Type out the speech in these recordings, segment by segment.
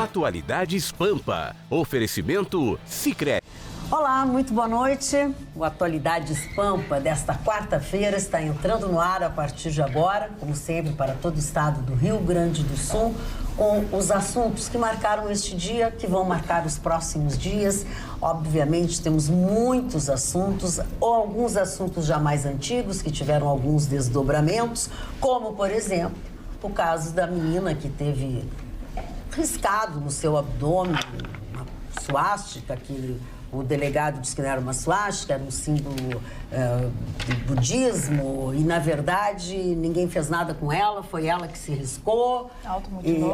Atualidades Pampa. Oferecimento Sicredi. Olá, muito boa noite. O Atualidades Pampa desta quarta-feira está entrando no ar a partir de agora, como sempre, para todo o estado do Rio Grande do Sul, com os assuntos que marcaram este dia, que vão marcar os próximos dias. Obviamente, temos muitos assuntos, ou alguns assuntos já mais antigos, que tiveram alguns desdobramentos, como, por exemplo, o caso da menina que teve riscado no seu abdômen uma suástica, que o delegado disse que não era uma suástica, era um símbolo do budismo, e na verdade ninguém fez nada com ela, foi ela que se riscou,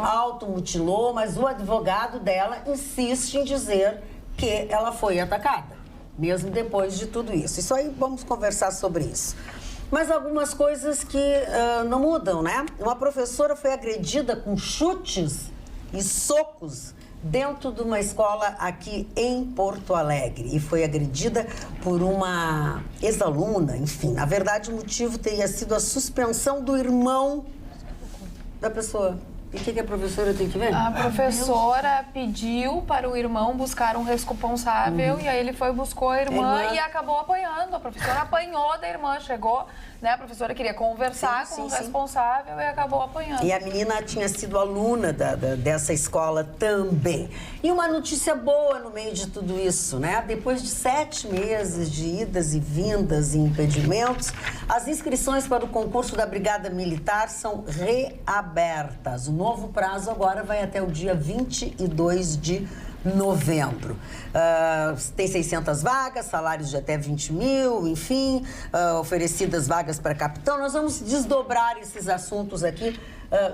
automutilou, mas o advogado dela insiste em dizer que ela foi atacada, mesmo depois de tudo isso. Isso aí, vamos conversar sobre isso. Mas algumas coisas que não mudam, né? Uma professora foi agredida com chutes e socos dentro de uma escola aqui em Porto Alegre e foi agredida por uma ex-aluna, enfim. Na verdade, o motivo teria sido a suspensão do irmão da pessoa. E o que a professora tem que ver? A professora pediu para o irmão buscar um responsável e aí ele foi, buscou a irmã e acabou apanhando. A professora apanhou da irmã, chegou, né? A professora queria conversar com o responsável e acabou apanhando. E a menina tinha sido aluna dessa escola também. E uma notícia boa no meio de tudo isso, né? Depois de 7 meses de idas e vindas e impedimentos, as inscrições para o concurso da Brigada Militar são reabertas. O novo prazo agora vai até o dia 22 de novembro. Tem 600 vagas, salários de até 20 mil, enfim, oferecidas vagas para capitão. Nós vamos desdobrar esses assuntos aqui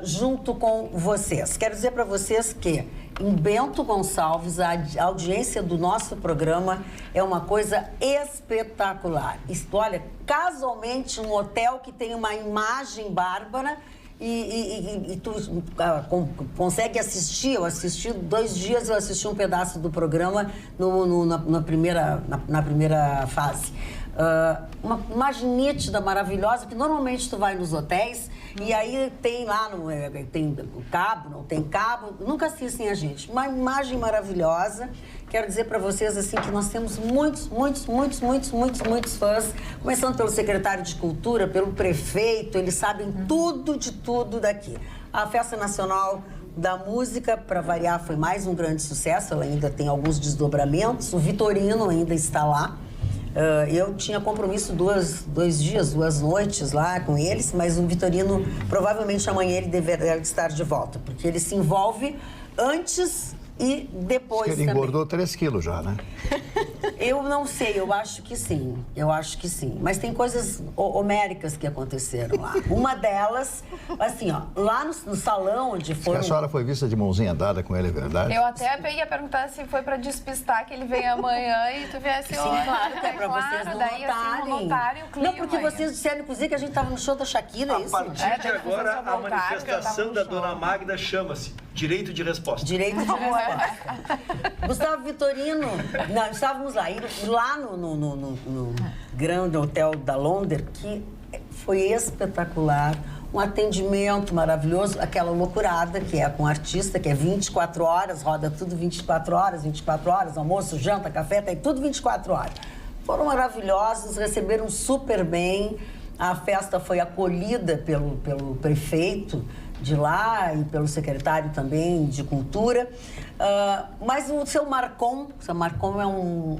junto com vocês. Quero dizer para vocês que em Bento Gonçalves a audiência do nosso programa é uma coisa espetacular. Olha, casualmente um hotel que tem uma imagem bárbara e tu consegue assistir. Eu assisti 2 dias, eu assisti um pedaço do programa na primeira fase. Uma imagem nítida, maravilhosa, que normalmente tu vai nos hotéis e aí tem lá, tem cabo, não tem cabo, nunca assistem a gente. Uma imagem maravilhosa. Quero dizer para vocês assim que nós temos muitos fãs, começando pelo secretário de Cultura, pelo prefeito, eles sabem tudo de tudo daqui. A Festa Nacional da Música, para variar, foi mais um grande sucesso, ela ainda tem alguns desdobramentos, o Vitorino ainda está lá. Eu tinha compromisso 2 dias, 2 noites lá com eles, mas o Vitorino, provavelmente amanhã ele deverá estar de volta, porque ele se envolve antes e depois ele engordou 3 quilos já, né? Eu não sei, eu acho que sim. Mas tem coisas homéricas que aconteceram lá. Uma delas, assim, ó, lá no salão onde foi... A senhora foi vista de mãozinha dada com ele, é verdade? Eu até ia perguntar se foi para despistar que ele vem amanhã e tu viesse hoje. Sim, claro, que é pra vocês não daí, notarem. Assim, notarem o clima. Não, porque vocês disseram, inclusive, que a gente estava no show da Shakira, é isso? A partir de agora, a manifestação da Dona Magda chama-se Direito de Resposta. Direito de resposta. Gustavo Vitorino, nós estávamos lá, lá no grande hotel da Londres, que foi espetacular, um atendimento maravilhoso, aquela loucurada que é com artista, que é 24 horas, roda tudo 24 horas, almoço, janta, café, tem tudo 24 horas. Foram maravilhosos, receberam super bem, a festa foi acolhida pelo prefeito de lá e pelo secretário também de Cultura. Mas o seu Marcon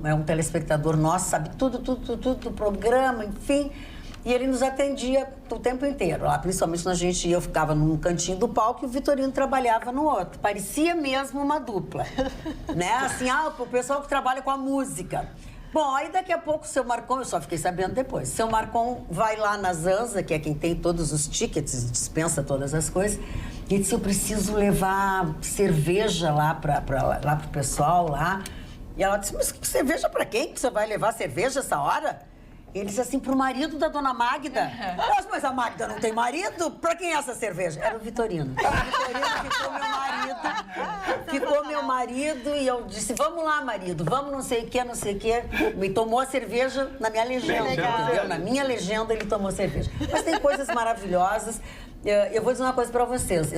é um telespectador nosso, sabe tudo do programa, enfim, e ele nos atendia o tempo inteiro. Lá, principalmente quando eu ficava num cantinho do palco e o Vitorino trabalhava no outro. Parecia mesmo uma dupla, né? Assim, o pessoal que trabalha com a música. Bom, aí daqui a pouco o seu Marcon, eu só fiquei sabendo depois, o seu Marcon vai lá na Zanza, que é quem tem todos os tickets, dispensa todas as coisas, e disse, eu preciso levar cerveja lá pro pessoal lá. E ela disse, mas cerveja pra quem que você vai levar cerveja essa hora? Ele disse assim, pro marido da Dona Magda. Nossa, mas a Magda não tem marido? Pra quem é essa cerveja? Era o Vitorino. O Vitorino ficou meu marido e eu disse, vamos lá, marido, vamos não sei o que. Me tomou a cerveja na minha legenda, entendeu? Na minha legenda ele tomou cerveja. Mas tem coisas maravilhosas. Eu vou dizer uma coisa para vocês.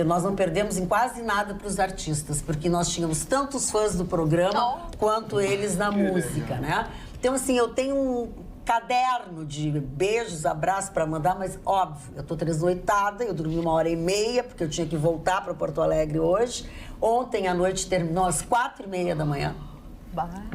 Nós não perdemos em quase nada para os artistas, porque nós tínhamos tantos fãs do programa quanto eles na música, né? Então, assim, eu tenho um caderno de beijos, abraços para mandar, mas, óbvio, eu tô tresnoitada, eu dormi 1h30, porque eu tinha que voltar para Porto Alegre hoje. Ontem à noite terminou às 4h30 da manhã.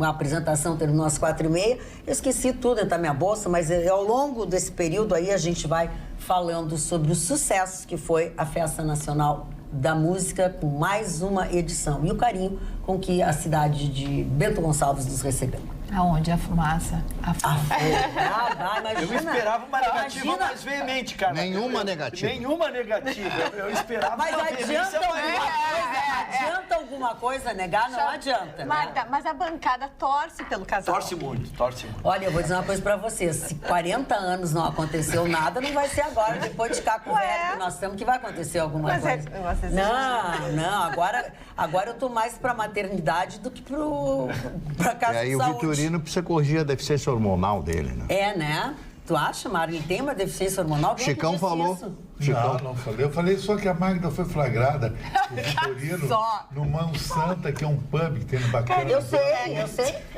A apresentação terminou às 4h30. Eu esqueci tudo dentro da minha bolsa, mas ao longo desse período aí a gente vai falando sobre o sucesso que foi a Festa Nacional da Música, com mais uma edição. E o carinho com que a cidade de Bento Gonçalves nos recebeu. Aonde? A fumaça. Imagina. Eu esperava uma negativa mais veemente, cara. Nenhuma negativa. Nenhuma negativa. Eu esperava Mas uma adianta veemência alguma coisa negar? Não adianta, Magda, né? mas a bancada torce pelo casal. Torce muito, torce muito. Olha, eu vou dizer uma coisa pra vocês. Se 40 anos não aconteceu nada, não vai ser agora, depois de ficar com o velho que nós temos, que vai acontecer alguma coisa. Não. Agora eu tô mais pra maternidade do que pra casa E aí de o saúde. Vitorino precisa corrigir a deficiência hormonal dele, né? É, né? Tu acha, Mário? Ele tem uma deficiência hormonal? Quem Chicão disse falou. isso? Não falei. Eu falei só que a Magda foi flagrada por Vitorino no Mão Santa, que é um pub que tem no Bacana. Eu sei.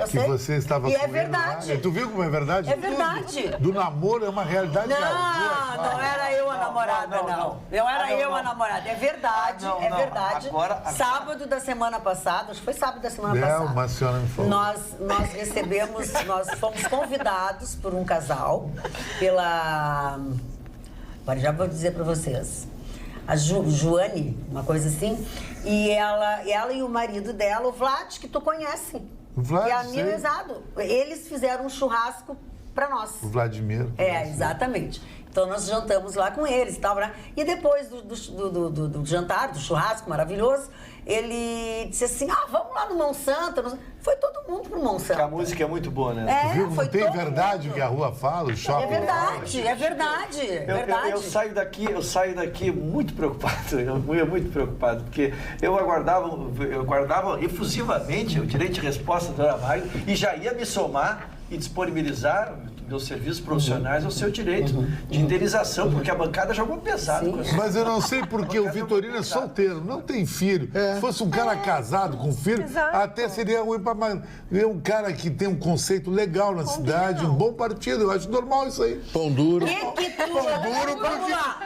Que você estava E com é ele verdade. lá. Tu viu como é verdade? É verdade. Do namoro é uma realidade. Não era eu a namorada, não. Não era eu a namorada. É verdade, é verdade. Agora- Sábado da semana passada, acho que foi sábado da semana passada. Uma senhora me falou. Nós recebemos, nós fomos convidados por um casal, pela... Agora já vou dizer pra vocês. A Joane, uma coisa assim, e ela e o marido dela, o Vlad, que tu conhece. O Vlad, que é sei. amenizado. Eles fizeram um churrasco pra nós. O Vladimir. Exatamente. Então nós jantamos lá com eles e tal, né? E depois do jantar, do churrasco maravilhoso, ele disse assim, vamos lá no Mão Santa. Foi todo mundo pro Mão Porque a Santa. música é muito boa, né? Viu como foi tem todo verdade mundo. que a rua fala, o shopping É verdade. Eu saio daqui muito preocupado, muito preocupado, porque eu aguardava efusivamente o direito de resposta da Dona Magda e já ia me somar e disponibilizar meus serviços profissionais ao seu direito de indenização, porque a bancada jogou pesado com isso. Mas eu não sei porque o Vitorino é solteiro, não tem filho. Se fosse um cara casado com filho, até seria ruim para mais. É um cara que tem um conceito legal na cidade, um bom partido. Eu acho normal isso aí. Pão duro. Vamos lá.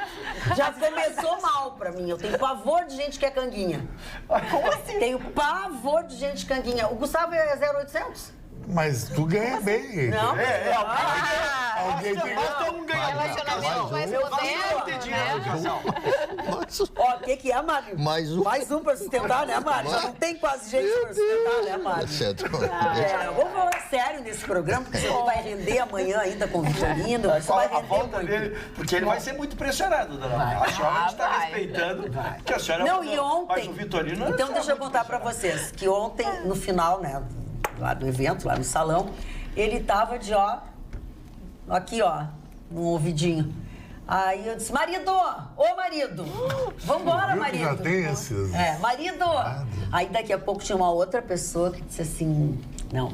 Já começou mal pra mim. Eu tenho pavor de gente que é canguinha. Como assim? Tenho pavor de gente canguinha. O Gustavo é 0800? Mas tu ganha bem. Não. Alguém tem Nós temos um Relacionamento mais moderno, Ó, o que é, Mário? Mais um. Mais um pra sustentar, né, Mário? Já não tem quase gente pra sustentar, né, Mário? Vamos falar sério nesse programa, porque você vai render amanhã ainda com o Vitorino. Você vai a render volta muito. dele, porque ele vai ser muito pressionado, Dona Magda. A senhora está respeitando que a senhora... Não, e ontem... Mas o Vitorino... Então, deixa eu contar pra vocês, que ontem, no final, né, lá do evento, lá no salão, ele tava de, aqui, no ouvidinho. Aí eu disse, marido! Ô, marido! Vambora, Viu que marido! já tem esses... Marido! Aí daqui a pouco tinha uma outra pessoa que disse assim, não,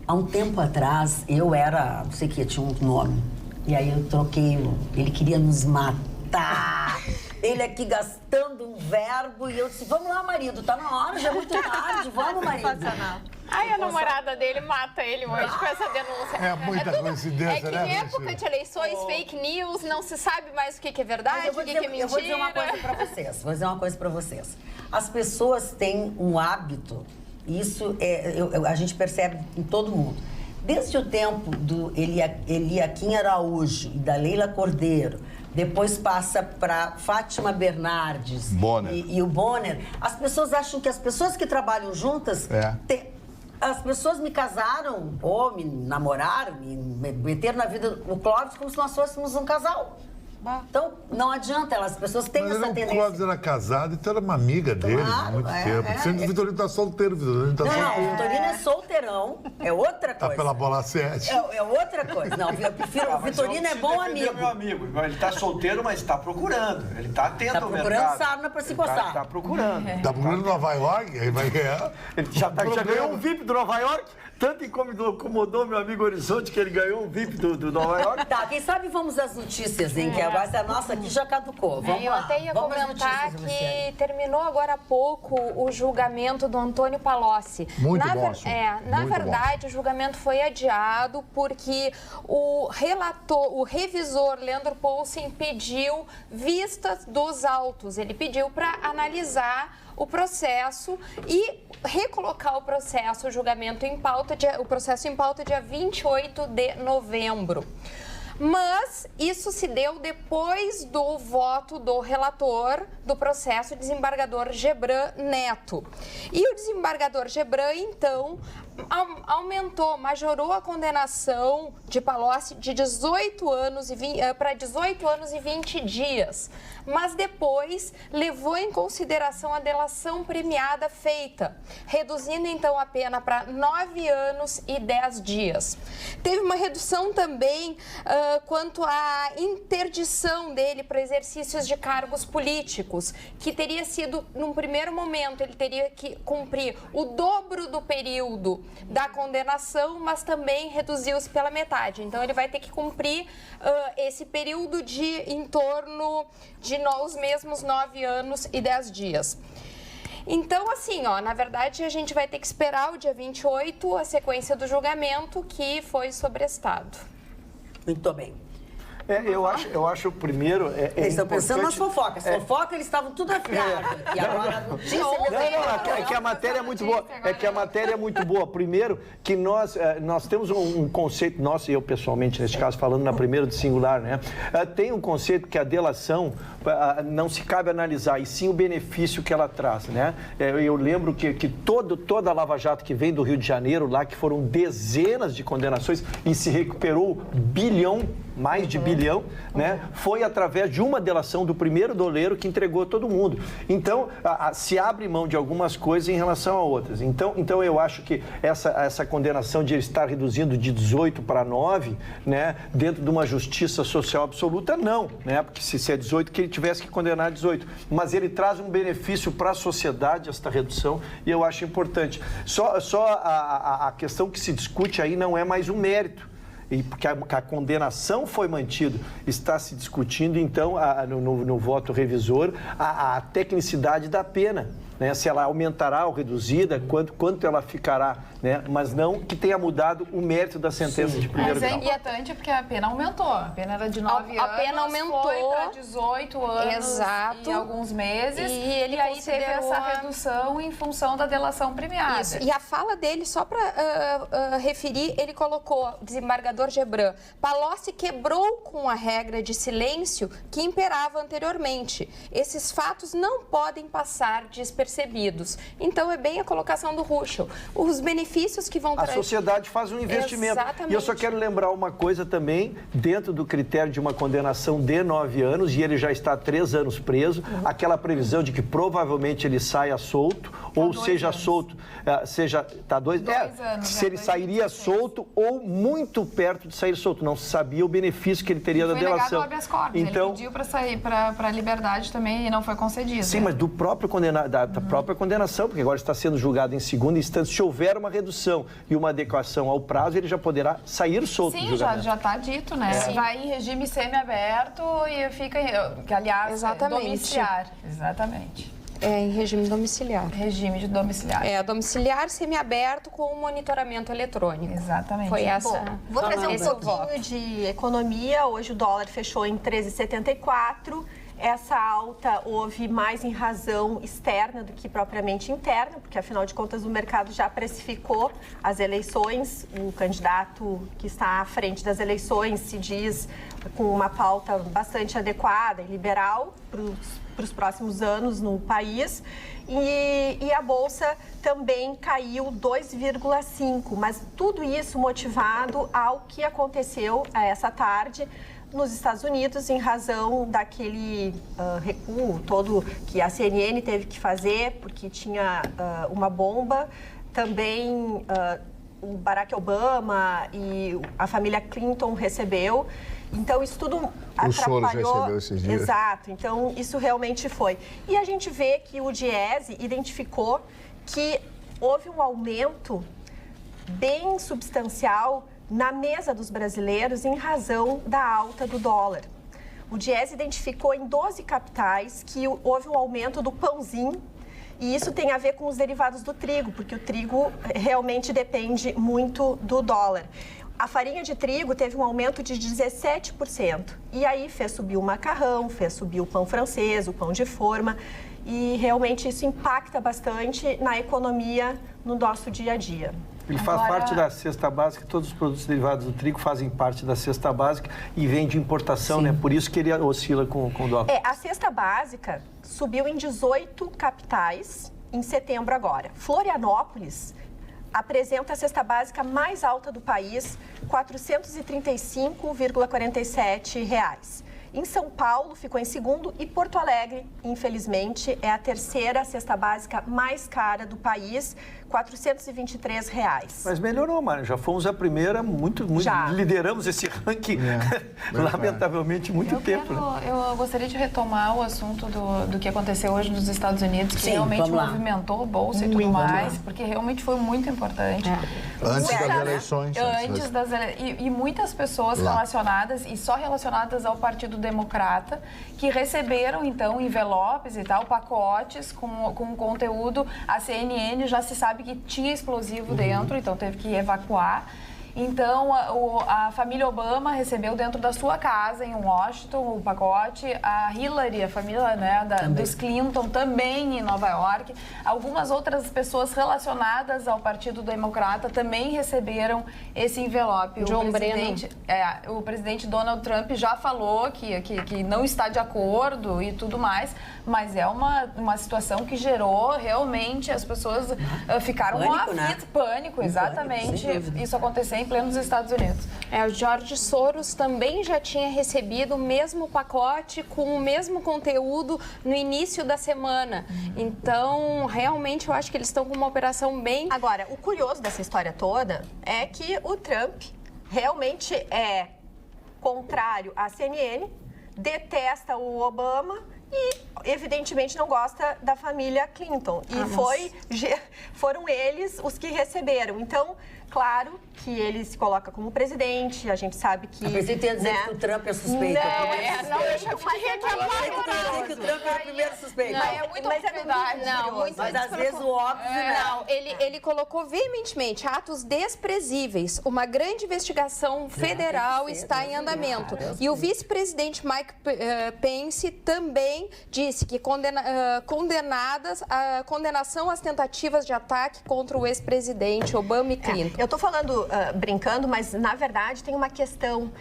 há um tempo atrás eu era, não sei o que, tinha um nome. E aí eu troquei, ele queria nos matar. Ele aqui gastando um verbo e eu disse, vamos lá, marido, tá na hora, já é muito tarde, vamos, marido. Ai, a namorada dele mata ele hoje com essa denúncia. É muita coincidência, É que né, em época Priscila? de eleições, fake news, não se sabe mais o que é verdade, o que é mentira. Eu vou dizer uma coisa pra vocês. As pessoas têm um hábito, e isso a gente percebe em todo mundo. Desde o tempo do Eliakim Araújo e da Leila Cordeiro, depois passa para Fátima Bernardes Bonner. E o Bonner, as pessoas acham que as pessoas que trabalham juntas... As pessoas me casaram, ou me namoraram, me meteram na vida do Clóvis como se nós fôssemos um casal. Então, não adianta, as pessoas têm essa O tendência. Clóvis era casado, então era uma amiga dele há muito tempo. Sendo que o Vitorino tá solteiro, o Vitorino tá Não, solteiro. o Vitorino é solteirão, é outra Tá coisa. pela bola 7. É outra coisa. Não, eu prefiro, o Vitorino é bom amigo. Meu amigo. Ele tá solteiro, mas tá procurando. Ele tá atento Tá ao procurando mercado. sarna pra se coçar. Tá procurando. Tá procurando Nova York, aí vai ganhar. Ele já ganhou um VIP do Nova York. Tanto incomodou meu amigo Horizonte que ele ganhou um VIP do Nova York. Tá, quem sabe vamos às notícias, hein? Que agora essa nossa aqui já caducou. Vamos Eu lá. até ia Vamos às comentar notícias, que Luciane. terminou agora há pouco o julgamento do Antônio Palocci. Muito na bom, senhor. Na Muito verdade, o julgamento foi adiado porque o revisor Leandro Poulsen pediu vistas dos autos. Ele pediu para analisar o processo e recolocar o processo, o julgamento em pauta, o processo em pauta dia 28 de novembro. Mas isso se deu depois do voto do relator do processo, desembargador Gebran Neto. E o desembargador Gebran, então, majorou a condenação de Palocci de 18 anos para 18 anos e 20 dias. Mas depois levou em consideração a delação premiada feita, reduzindo então a pena para 9 anos e 10 dias. Teve uma redução também quanto à interdição dele para exercícios de cargos políticos, que teria sido, num primeiro momento, ele teria que cumprir o dobro do período da condenação, mas também reduziu-se pela metade. Então, ele vai ter que cumprir esse período de em torno de os mesmos 9 anos e 10 dias. Então, assim, na verdade, a gente vai ter que esperar o dia 28, a sequência do julgamento, que foi sobrestado. Muito bem. Eu acho primeiro... Eles estão pensando nas fofocas. Fofoca, eles estavam tudo afiados. E agora a notícia... É que a matéria é muito boa. É que a matéria é muito boa. Primeiro, que nós temos um conceito, nós e eu pessoalmente, neste caso, falando na primeira do singular, né? Tem um conceito que a delação não se cabe analisar, e sim o benefício que ela traz, né? Eu lembro que toda a Lava Jato que vem do Rio de Janeiro, lá que foram dezenas de condenações e se recuperou mais de bilhão, né? Foi através de uma delação do primeiro doleiro que entregou todo mundo. Então, se abre mão de algumas coisas em relação a outras. Então eu acho que essa condenação de ele estar reduzindo de 18 para 9, né? Dentro de uma justiça social absoluta, não, né? Porque se é 18, que ele tivesse que condenar 18. Mas ele traz um benefício para a sociedade, esta redução, e eu acho importante. Só a questão que se discute aí não é mais um mérito. E porque a condenação foi mantida, está se discutindo, então, no voto revisor, a tecnicidade da pena, né? Se ela aumentará ou reduzida, quanto ela ficará, né? Mas não que tenha mudado o mérito da sentença de primeiro grau. Mas é importante porque a pena aumentou. A pena era de 9 anos, a pena aumentou, foi para 18 anos. Exato. E alguns meses. E aí teve essa redução em função da delação premiada. Isso. E a fala dele, só para referir, ele colocou, desembargador Gebran, Palocci quebrou com a regra de silêncio que imperava anteriormente. Esses fatos não podem passar despercebidos. Então, é bem a colocação do Ruschel. Os benefícios que vão trazer... A sociedade faz um investimento. Exatamente. E eu só quero lembrar uma coisa também, dentro do critério de uma condenação de 9 anos, e ele já está há 3 anos preso, aquela previsão de que provavelmente ele saia solto, ou seja solto, está 2 anos. Se ele sairia solto ou muito perto de sair solto. Não se sabia o benefício que ele teria da delação. Foi negado o habeas corpus. Então, ele pediu para sair para a liberdade também e não foi concedido. Sim, mas do próprio da própria condenação, porque agora está sendo julgado em segunda instância. Se houver uma redução e uma adequação ao prazo, ele já poderá sair solto do julgamento. Sim, já está dito, né? Vai em regime semiaberto e fica, que aliás, exatamente. Domiciliar. Exatamente. Em regime domiciliar. Regime de domiciliar. Domiciliar semiaberto com monitoramento eletrônico. Exatamente. Foi essa. Bom, vou trazer um pouquinho de economia. Hoje o dólar fechou em 13,74. Essa alta houve mais em razão externa do que propriamente interna, porque, afinal de contas, o mercado já precificou as eleições. O candidato que está à frente das eleições se diz com uma pauta bastante adequada e liberal para os próximos anos no país. E a Bolsa também caiu 2,5%, mas tudo isso motivado ao que aconteceu essa tarde nos Estados Unidos, em razão daquele recuo todo que a CNN teve que fazer, porque tinha uma bomba. Também o Barack Obama e a família Clinton recebeu. Então, isso tudo atrapalhou. O Soros recebeu esses dias. Exato. Então, isso realmente foi. E a gente vê que o Diese identificou que houve um aumento bem substancial na mesa dos brasileiros em razão da alta do dólar. O Diese identificou em 12 capitais que houve um aumento do pãozinho, e isso tem a ver com os derivados do trigo, porque o trigo realmente depende muito do dólar. A farinha de trigo teve um aumento de 17%. E aí fez subir o macarrão, fez subir o pão francês, o pão de forma. E realmente isso impacta bastante na economia, no nosso dia a dia. Ele faz parte da cesta básica, todos os produtos derivados do trigo fazem parte da cesta básica e vem de importação, né? Por isso que ele oscila com o dólar. A cesta básica subiu em 18 capitais em setembro agora. Florianópolis apresenta a cesta básica mais alta do país, R$ 435,47. Em São Paulo, ficou em segundo e Porto Alegre, infelizmente, é a terceira cesta básica mais cara do país, R$ 423. Mas melhorou, Mário. Já fomos a primeira, muito lideramos esse ranking, lamentavelmente, muito tempo. Eu gostaria de retomar o assunto do que aconteceu hoje nos Estados Unidos, que realmente movimentou a Bolsa e tudo mais, porque realmente foi muito importante. Antes das eleições. E muitas pessoas relacionadas, e só relacionadas ao Partido Democrata, que receberam, então, envelopes e tal, pacotes com conteúdo. A CNN já se sabe que tinha explosivo dentro, então teve que evacuar. Então, a família Obama recebeu dentro da sua casa, em Washington, o pacote. A Hillary, a família dos Clinton, também em Nova York. Algumas outras pessoas relacionadas ao Partido Democrata também receberam esse envelope. O presidente Donald Trump já falou que não está de acordo e tudo mais, mas é uma situação que gerou realmente, as pessoas ficaram aflitas. Pânico, exatamente. Isso aconteceu em plenos Estados Unidos. O George Soros também já tinha recebido o mesmo pacote com o mesmo conteúdo no início da semana. Então, realmente, eu acho que eles estão com uma operação bem... Agora, o curioso dessa história toda é que o Trump realmente é contrário à CNN, detesta o Obama e, evidentemente, não gosta da família Clinton. E foram eles os que receberam. Então, claro que ele se coloca como presidente, a gente sabe que... A presidente ia dizer que o Trump é suspeito. Não, eu já fiquei aqui apavorado. Que o Trump é o primeiro suspeito. Não, é muito obviedade. Mas às vezes o óbvio não. Ele colocou veementemente atos desprezíveis. Uma grande investigação federal está em andamento. E o vice-presidente Mike Pence também disse que condenação às tentativas de ataque contra o ex-presidente Obama e Clinton. Eu estou falando brincando, mas na verdade tem uma questão.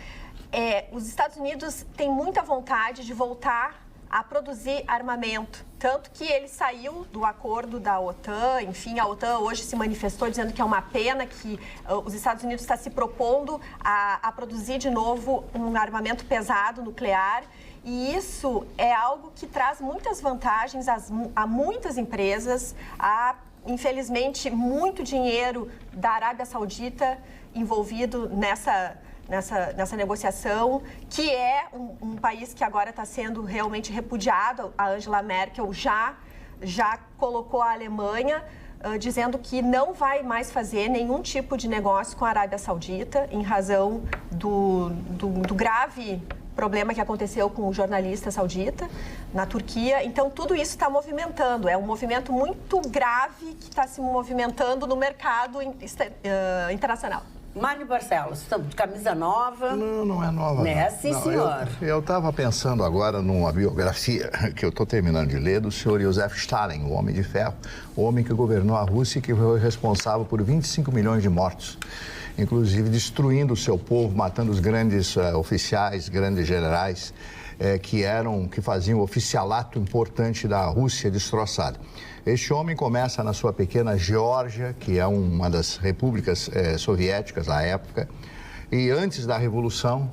Os Estados Unidos têm muita vontade de voltar a produzir armamento. Tanto que ele saiu do acordo da OTAN, enfim, a OTAN hoje se manifestou dizendo que é uma pena que os Estados Unidos está se propondo a produzir de novo um armamento pesado nuclear. E isso é algo que traz muitas vantagens a muitas empresas, infelizmente, muito dinheiro da Arábia Saudita envolvido nessa negociação, que é um país que agora está sendo realmente repudiado. A Angela Merkel já colocou a Alemanha dizendo que não vai mais fazer nenhum tipo de negócio com a Arábia Saudita em razão do grave problema que aconteceu com o jornalista saudita na Turquia. Então, tudo isso está movimentando. É um movimento muito grave que está se movimentando no mercado internacional. Mário Barcelos, estamos de camisa nova. Não é nova. Né? Sim, senhor. Eu estava pensando agora numa biografia que eu estou terminando de ler do senhor Joseph Stalin, o Homem de Ferro, o homem que governou a Rússia e que foi responsável por 25 milhões de mortos, inclusive destruindo o seu povo, matando os grandes oficiais, grandes generais que faziam o oficialato importante da Rússia destroçada. Este homem começa na sua pequena Geórgia, que é uma das repúblicas soviéticas à época, e antes da Revolução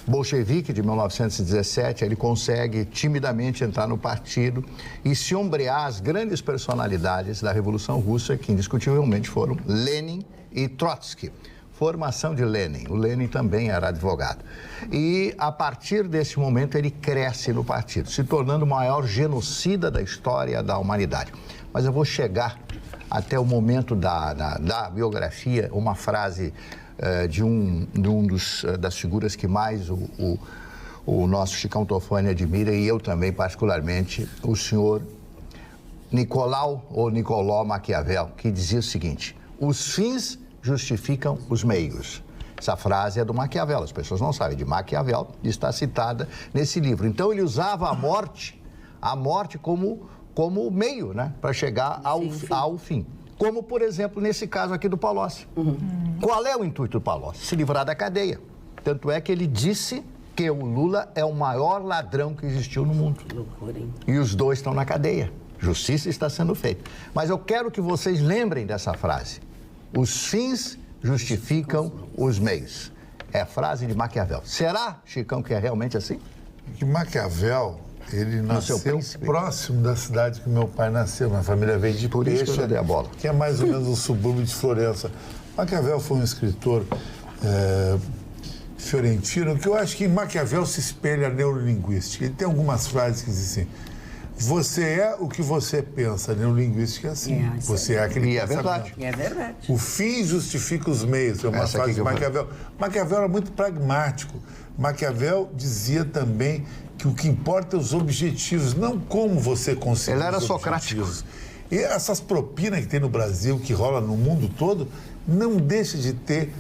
bolchevique de 1917, ele consegue timidamente entrar no partido e se ombrear as grandes personalidades da Revolução Russa, que indiscutivelmente foram Lenin e Trotsky. Formação de Lenin. O Lenin também era advogado. E, a partir desse momento, ele cresce no partido, se tornando o maior genocida da história da humanidade. Mas eu vou chegar até o momento da biografia, uma frase de das figuras que mais o o nosso Chicão Tofani admira, e eu também particularmente, o senhor Nicolau Maquiavel, que dizia o seguinte: os fins justificam os meios. Essa frase é do Maquiavel, as pessoas não sabem, de Maquiavel, está citada nesse livro. Então ele usava a morte como meio, né, para chegar ao fim. Como, por exemplo, nesse caso aqui do Palocci. Qual é o intuito do Palocci? Se livrar da cadeia. Tanto é que ele disse que o Lula é o maior ladrão que existiu no mundo. Que loucura, hein? E os dois estão na cadeia. Justiça está sendo feita. Mas eu quero que vocês lembrem dessa frase. Os fins justificam os meios. É a frase de Maquiavel. Será, Chicão, que é realmente assim? Que Maquiavel, ele nasceu próximo da cidade que meu pai nasceu. Minha família veio de Por isso que eu dei a bola. Que é mais ou menos o subúrbio de Florença. Maquiavel foi um escritor fiorentino, que eu acho que em Maquiavel se espelha a neurolinguística. Ele tem algumas frases que dizem assim: você é o que você pensa. A neurolinguística é assim. Você é aquele pensamento. Verdade. É verdade. O fim justifica os meios. É uma frase de Maquiavel. Maquiavel era muito pragmático. Maquiavel dizia também que o que importa é os objetivos, não como você consegue. Ele era socrático. E essas propinas que tem no Brasil, que rola no mundo todo, não deixa de ter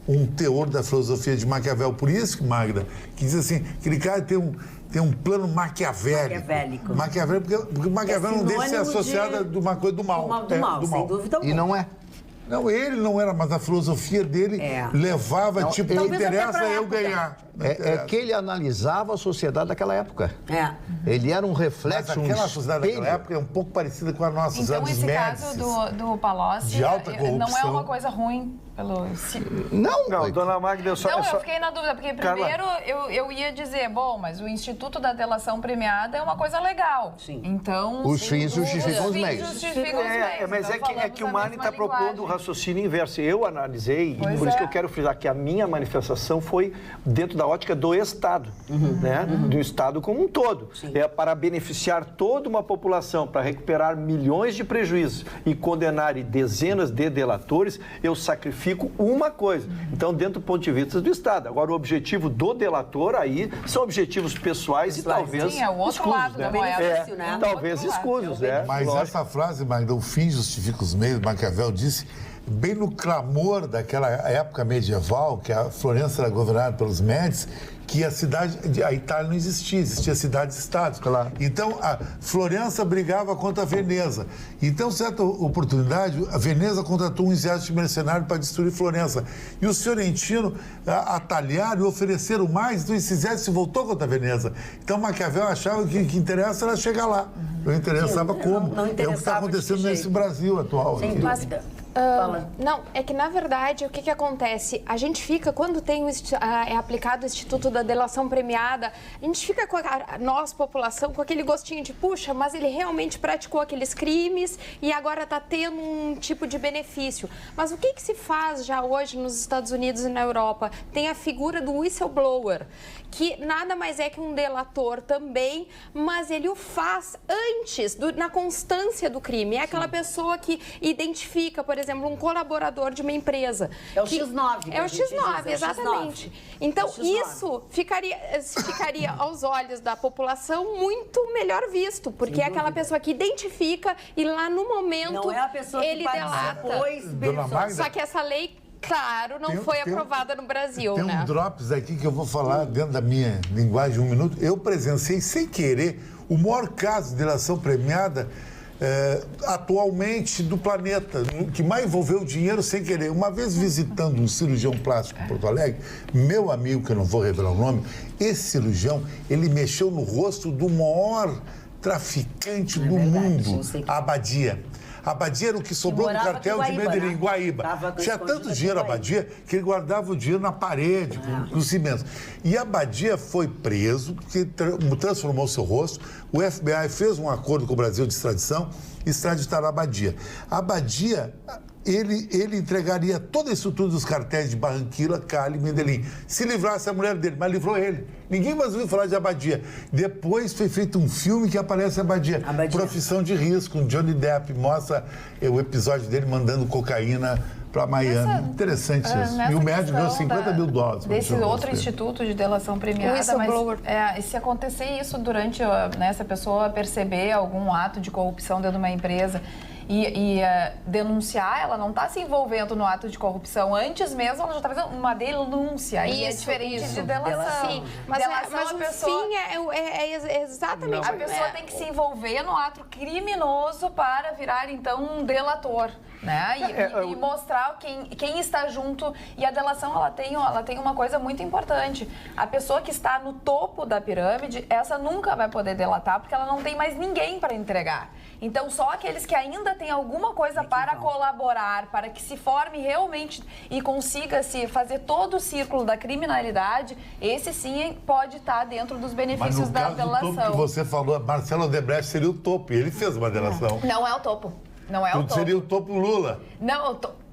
um teor da filosofia de Maquiavel. Por isso que Magda, que diz assim, aquele cara tem um plano maquiavélico. Porque Maquiavel não deixa de ser associada de uma coisa do mal. Do mal, sem dúvida alguma. E não é. Não, ele não era, mas a filosofia dele levava, não, tipo, o que interessa é eu ganhar. É que ele analisava a sociedade daquela época. Ele era um reflexo, mas aquela sociedade daquela época é um pouco parecida com a nossa, então, anos esse Médicis, caso do Palocci de alta corrupção. Não é uma coisa ruim. Não, dona Magda, eu fiquei na dúvida, porque primeiro eu ia dizer, bom, mas o Instituto da Delação Premiada é uma coisa legal. Sim. Então... Os fins justificam os meios. Mas é que o Mani está propondo o raciocínio inverso. Eu analisei, e por isso que eu quero frisar que a minha manifestação foi dentro da ótica do Estado, né? Do Estado como um todo. Sim. É para beneficiar toda uma população, para recuperar milhões de prejuízos e condenar dezenas de delatores, eu sacrifico uma coisa. Então, dentro do ponto de vista do Estado. Agora, o objetivo do delator aí são objetivos pessoais e talvez Sim, é o outro escusos, lado né? da moeda, né? Talvez escusos, né? Mas essa frase, Magda, o fim justifica os meios, Maquiavel disse, bem no clamor daquela época medieval, que a Florença era governada pelos Médicis, que a Itália não existia, existia cidades-estados. Claro. Então, a Florença brigava contra a Veneza. Então, certa oportunidade, a Veneza contratou um exército mercenário para destruir Florença. E os fiorentinos atalharam e ofereceram mais, então esse exército se voltou contra a Veneza. Então, Maquiavel achava que o que interessa era chegar lá. Não interessava como. Não é o que está acontecendo nesse Brasil atual. Sem dúvida. Não, é que na verdade o que acontece? A gente fica, quando é aplicado o Instituto da Delação Premiada, a gente fica com nós, população, com aquele gostinho de puxa, mas ele realmente praticou aqueles crimes e agora está tendo um tipo de benefício. Mas o que se faz já hoje nos Estados Unidos e na Europa? Tem a figura do whistleblower, que nada mais é que um delator também, mas ele o faz antes, na constância do crime. É aquela pessoa que identifica, por exemplo, um colaborador de uma empresa. É o X9. É o X9, exatamente. Então, isso ficaria aos olhos da população muito melhor visto, porque é aquela pessoa que identifica e lá no momento não é a pessoa ele que delata. Depois, só que essa lei, claro, não foi aprovada no Brasil, tem né? um drops aqui que eu vou falar dentro da minha linguagem, 1 minuto. Eu presenciei, sem querer, o maior caso de delação premiada atualmente do planeta, que mais envolveu dinheiro sem querer. Uma vez visitando um cirurgião plástico em Porto Alegre, meu amigo, que eu não vou revelar o nome, esse cirurgião, ele mexeu no rosto do maior traficante do mundo, a Abadia. A Abadia era o que sobrou do cartel de Medellín, Guaíba. Tinha tanto dinheiro a Abadia que ele guardava o dinheiro na parede, com os cimentos. E a Abadia foi preso, porque transformou seu rosto. O FBI fez um acordo com o Brasil de extradição e extraditaram a Abadia. A Abadia, ele entregaria toda a estrutura dos cartéis de Barranquilla, Cali e Medellín. Se livrasse a mulher dele, mas livrou ele. Ninguém mais ouviu falar de Abadia. Depois foi feito um filme que aparece a Abadia. Profissão de Risco, com Johnny Depp. Mostra o episódio dele mandando cocaína para Miami. Interessante isso. E o médico ganhou $50 mil. Desse outro instituto de delação premiada, mas se acontecer isso durante, né, se a pessoa perceber algum ato de corrupção dentro de uma empresa e denunciar, ela não está se envolvendo no ato de corrupção. Antes mesmo, ela já está fazendo uma denúncia. Isso, e é diferente de delação. Sim, mas o fim é exatamente... A pessoa tem que se envolver no ato criminoso para virar, então, um delator. Né? E mostrar quem está junto. E a delação, ela tem uma coisa muito importante. A pessoa que está no topo da pirâmide, essa nunca vai poder delatar, porque ela não tem mais ninguém para entregar. Então, só aqueles que ainda têm alguma coisa para colaborar, para que se forme realmente e consiga se fazer todo o círculo da criminalidade, esse sim pode estar dentro dos benefícios da delação. O topo que você falou, Marcelo Odebrecht seria o topo, e ele fez uma delação. Não é o topo. Não é o topo. Seria o topo Lula.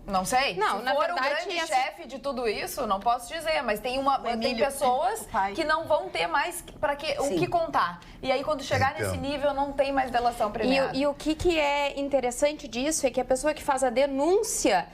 Não sei. Não, se na for verdade, o grande chefe de tudo isso, não posso dizer, mas tem pessoas que não vão ter mais o que contar. E aí, quando chegar nesse nível, não tem mais delação premiada. E o que é interessante disso é que a pessoa que faz a denúncia,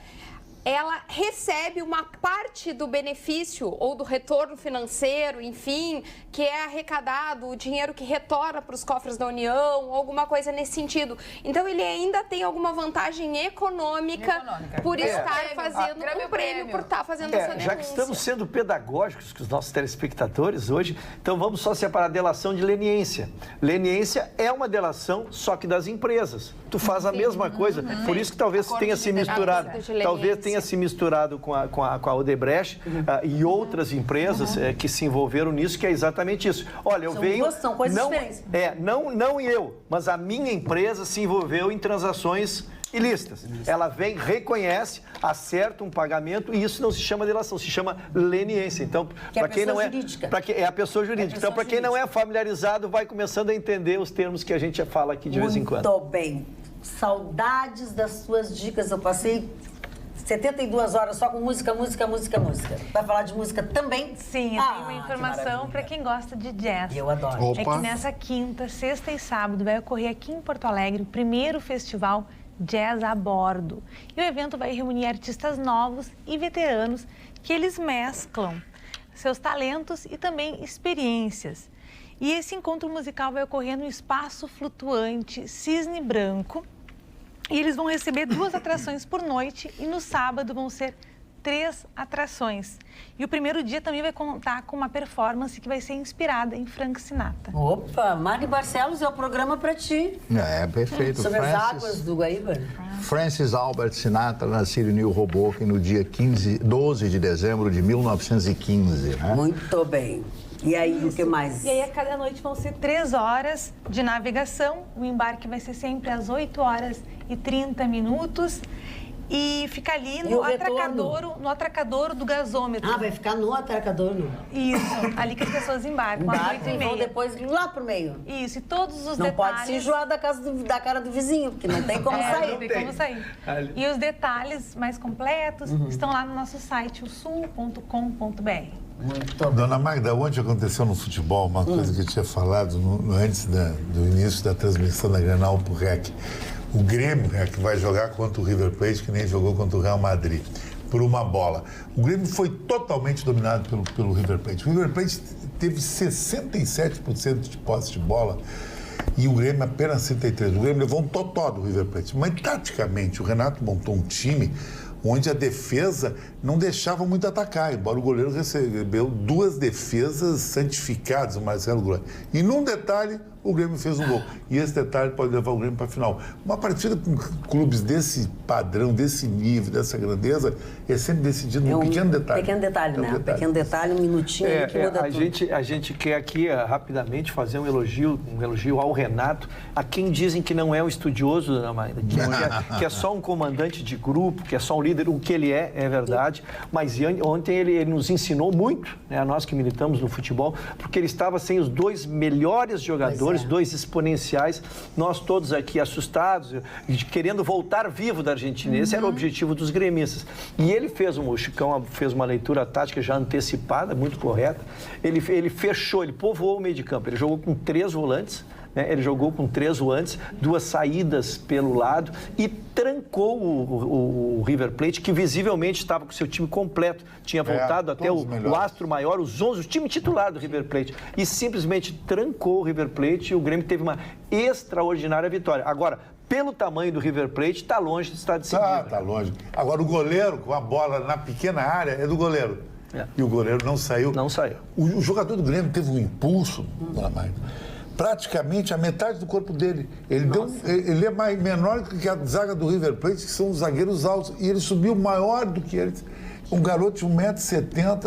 ela recebe uma parte do benefício ou do retorno financeiro, enfim, que é arrecadado, o dinheiro que retorna para os cofres da União, ou alguma coisa nesse sentido. Então, ele ainda tem alguma vantagem econômica por estar fazendo um prêmio, por estar fazendo essa denúncia. Já que estamos sendo pedagógicos com os nossos telespectadores hoje, então vamos só separar a delação de leniência. Leniência é uma delação só que das empresas. Tu faz a mesma coisa, por isso que talvez tenha se misturado. Talvez tenha se misturado com a Odebrecht e outras empresas que se envolveram nisso, que é exatamente isso. Olha, São coisas diferentes. Não eu, mas a minha empresa se envolveu em transações ilícitas. Ela vem, reconhece, acerta um pagamento e isso não se chama delação, se chama leniência. Então, para quem não é, é a pessoa jurídica. Então, para quem não é familiarizado, vai começando a entender os termos que a gente fala aqui de vez em quando. Muito bem. Saudades das suas dicas. Eu passei 72 horas só com música. Vai falar de música também? Sim, eu tenho uma informação para quem gosta de jazz. Eu adoro. Opa. É que nessa quinta, sexta e sábado vai ocorrer aqui em Porto Alegre o primeiro festival Jazz a Bordo. E o evento vai reunir artistas novos e veteranos que eles mesclam seus talentos e também experiências. E esse encontro musical vai ocorrer no Espaço Flutuante Cisne Branco. E eles vão receber 2 atrações por noite e no sábado vão ser 3 atrações. E o primeiro dia também vai contar com uma performance que vai ser inspirada em Frank Sinatra. Opa, Mari Barcelos é o programa para ti. É, perfeito. Sobre as águas do Guaíba. Francis Albert Sinatra, nascido em New Hoboken no dia 12 de dezembro de 1915. Né? Muito bem. E aí, o que mais? E aí, a cada noite vão ser 3 horas de navegação. O embarque vai ser sempre às 8h30. E fica ali no atracadouro do gasômetro. Ah, vai ficar no atracadouro? Isso, ali que as pessoas embarcam às 8h30. Vão depois lá pro meio. Isso, e todos os não detalhes... Não pode se enjoar da cara do vizinho, porque não tem como sair. Não tem como sair. E os detalhes mais completos estão lá no nosso site, o sul.com.br. Dona Magda, ontem aconteceu no futebol uma coisa que eu tinha falado antes do início da transmissão da Grenal pro REC. O Grêmio que vai jogar contra o River Plate, que nem jogou contra o Real Madrid, por uma bola. O Grêmio foi totalmente dominado pelo River Plate. O River Plate teve 67% de posse de bola e o Grêmio apenas 33%. O Grêmio levou um totó do River Plate. Mas, taticamente, o Renato montou um time onde a defesa não deixava muito atacar, embora o goleiro recebeu 2 defesas santificadas, o Marcelo Groi. E num detalhe, o Grêmio fez um gol. E esse detalhe pode levar o Grêmio para a final. Uma partida com clubes desse padrão, desse nível, dessa grandeza, é sempre decidido num pequeno detalhe. Pequeno detalhe, né? Pequeno detalhe, um minutinho que muda tudo. A gente quer aqui, rapidamente, fazer um elogio ao Renato, a quem dizem que não é um estudioso, que é só um comandante de grupo, que é só um líder. O que ele é verdade. Mas ontem ele nos ensinou muito, né, a nós que militamos no futebol, porque ele estava sem os 2 melhores jogadores, 2 exponenciais, nós todos aqui assustados, querendo voltar vivo da Argentina. Esse era o objetivo dos gremistas. E ele o Chicão fez uma leitura tática já antecipada, muito correta. Ele fechou, ele povoou o meio de campo. Ele jogou com 3 volantes, né? Ele jogou com 3 volantes, 2 saídas pelo lado e trancou o River Plate, que visivelmente estava com seu time completo. Tinha voltado até o astro maior, os 11, o time titular do River Plate. E simplesmente trancou o River Plate e o Grêmio teve uma extraordinária vitória. Agora, pelo tamanho do River Plate, está longe de estar decidido. Tá longe. Agora, o goleiro com a bola na pequena área é do goleiro. E o goleiro não saiu. Não saiu. O jogador do Grêmio teve um impulso, praticamente a metade do corpo dele. Ele é menor que a zaga do River Plate, que são os zagueiros altos. E ele subiu maior do que eles. Um garoto de 1,70 m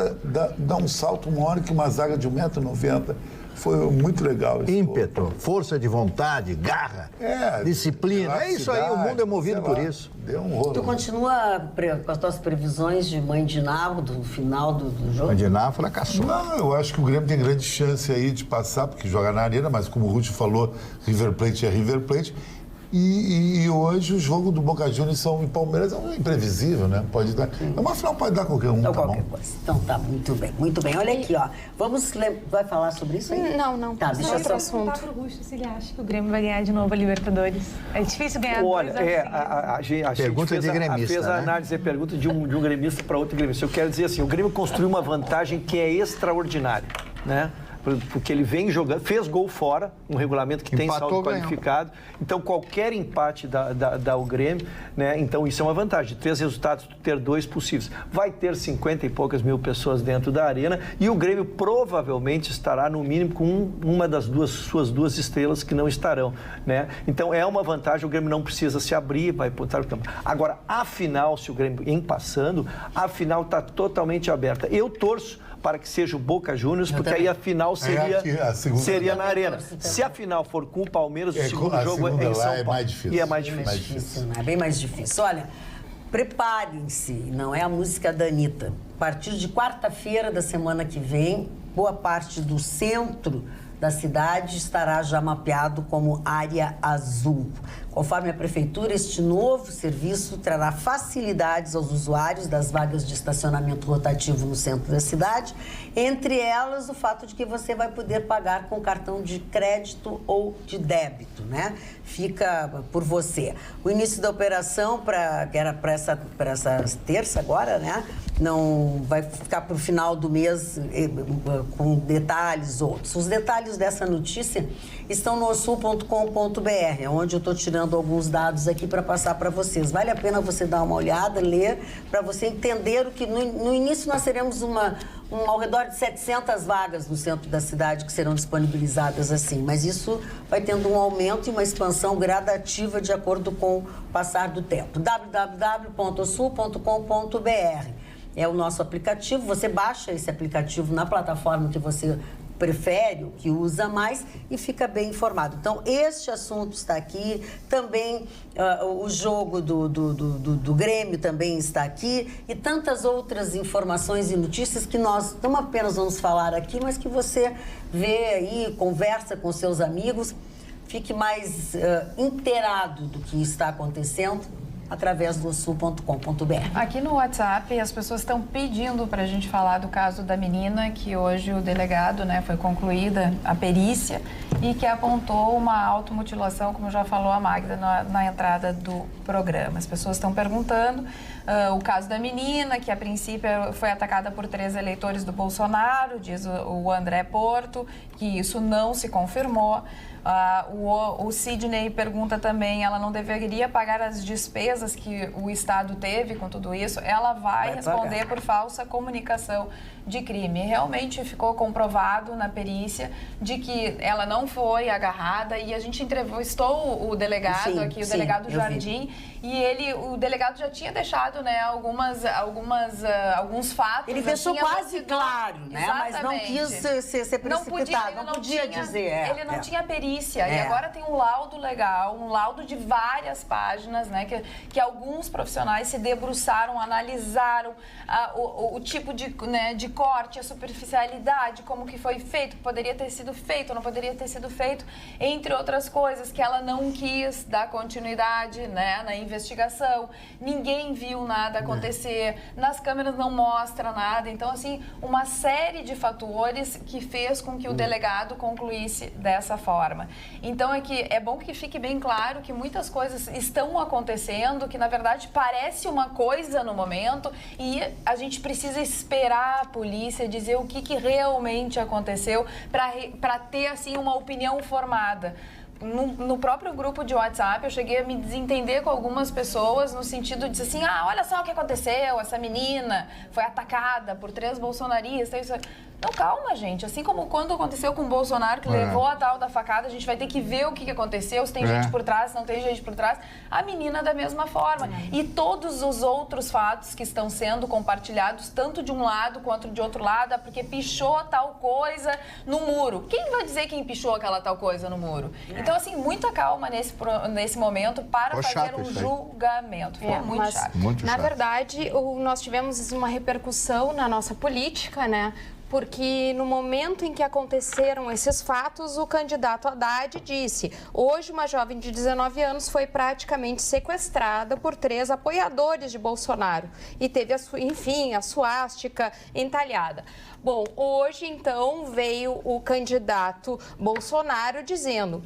dá um salto maior que uma zaga de 1,90 m. Foi muito legal isso. Ímpeto, força de vontade, garra, disciplina. É isso aí, o mundo é movido por isso. Deu um rolo. Tu continua com as tuas previsões de Mãe de Ná, do final do jogo? Mãe de Ná fracassou. Não, eu acho que o Grêmio tem grande chance aí de passar, porque joga na arena, mas como o Ruth falou, River Plate é River Plate. E hoje o jogo do Boca Juniors e Palmeiras é imprevisível, né? Pode dar. Uma final pode dar qualquer um, então, tá qualquer bom? coisa. Então tá, muito bem, muito bem. Olha aqui, ó. Vai falar sobre isso aí? Não. Tá, deixa eu outro assunto. Pro Gusto, se ele acha que o Grêmio vai ganhar de novo a Libertadores. É difícil ganhar Olha, a gente pergunta de gremista, fez a análise, a pergunta de um gremista para outro gremista. Eu quero dizer assim, o Grêmio construiu uma vantagem que é extraordinária, né? Porque ele vem jogando, fez gol fora, um regulamento que tem saldo qualificado. Então, qualquer empate dá o Grêmio, né? Então, isso é uma vantagem. De 3 resultados, ter 2 possíveis. Vai ter 50 e poucas mil pessoas dentro da arena e o Grêmio provavelmente estará, no mínimo, com uma das suas 2 estrelas que não estarão, né? Então, é uma vantagem, o Grêmio não precisa se abrir, vai botar o campo. Agora, a final, se o Grêmio em passando, a final está totalmente aberta. Eu torço para que seja o Boca Juniors, porque aí a final seria na Arena. Se a final for com o Palmeiras, o segundo jogo é em São Paulo. É mais difícil. E é mais difícil, né? É bem mais difícil. Olha, preparem-se, não é a música da Anitta. A partir de quarta-feira da semana que vem, boa parte do centro da cidade estará já mapeado como área azul. Conforme a Prefeitura, este novo serviço trará facilidades aos usuários das vagas de estacionamento rotativo no centro da cidade, entre elas o fato de que você vai poder pagar com cartão de crédito ou de débito, né? Fica por você. O início da operação, que era para essa terça agora, né? Não vai ficar para o final do mês com detalhes outros. Os detalhes dessa notícia estão no sul.com.br, onde eu estou tirando alguns dados aqui para passar para vocês. Vale a pena você dar uma olhada, ler, para você entender o que no início nós teremos ao redor de 700 vagas no centro da cidade que serão disponibilizadas assim, mas isso vai tendo um aumento e uma expansão gradativa de acordo com o passar do tempo. www.sul.com.br é o nosso aplicativo, você baixa esse aplicativo na plataforma que você prefere, o que usa mais e fica bem informado. Então, este assunto está aqui, também o jogo do Grêmio também está aqui e tantas outras informações e notícias que nós não apenas vamos falar aqui, mas que você vê aí, conversa com seus amigos, fique mais inteirado do que está acontecendo através do sul.com.br. Aqui no WhatsApp, as pessoas estão pedindo para a gente falar do caso da menina, que hoje o delegado, né, foi concluída a perícia e que apontou uma automutilação, como já falou a Magda na entrada do programa. As pessoas estão perguntando o caso da menina, que a princípio foi atacada por 3 eleitores do Bolsonaro, diz o André Porto, que isso não se confirmou. O Sidney pergunta também, ela não deveria pagar as despesas que o Estado teve com tudo isso? Ela vai responder por falsa comunicação de crime. Realmente ficou comprovado na perícia de que ela não foi agarrada e a gente entrevistou o delegado o delegado Jardim, e o delegado já tinha deixado, né, alguns fatos. Ele deixou quase claro, né? Exatamente. Mas não quis ser precipitado, não podia dizer. Ele não tinha perícia e agora tem um laudo legal, um laudo de várias páginas, né, que alguns profissionais se debruçaram, analisaram o tipo de corte, a superficialidade, como que foi feito, poderia ter sido feito, não poderia ter sido feito, entre outras coisas, que ela não quis dar continuidade, né, na investigação. Ninguém viu nada acontecer, nas câmeras não mostra nada. Então, assim, uma série de fatores que fez com que o delegado concluísse dessa forma. Então, é bom que fique bem claro que muitas coisas estão acontecendo, que na verdade parece uma coisa no momento e a gente precisa esperar a polícia dizer o que realmente aconteceu para ter, assim, uma opinião formada. No próprio grupo de WhatsApp, eu cheguei a me desentender com algumas pessoas no sentido de assim, olha só o que aconteceu, essa menina foi atacada por 3 bolsonaristas. Não, calma, gente. Assim como quando aconteceu com o Bolsonaro, que levou a tal da facada, a gente vai ter que ver o que aconteceu, se tem gente por trás, se não tem gente por trás. A menina da mesma forma. E todos os outros fatos que estão sendo compartilhados, tanto de um lado quanto de outro lado, porque pichou tal coisa no muro. Quem vai dizer quem pichou aquela tal coisa no muro? Então, assim, muita calma nesse momento para fazer um julgamento. Foi muito chato. Na verdade, nós tivemos uma repercussão na nossa política, né? Porque no momento em que aconteceram esses fatos, o candidato Haddad disse: hoje uma jovem de 19 anos foi praticamente sequestrada por 3 apoiadores de Bolsonaro e teve, a suástica entalhada. Bom, hoje então veio o candidato Bolsonaro dizendo: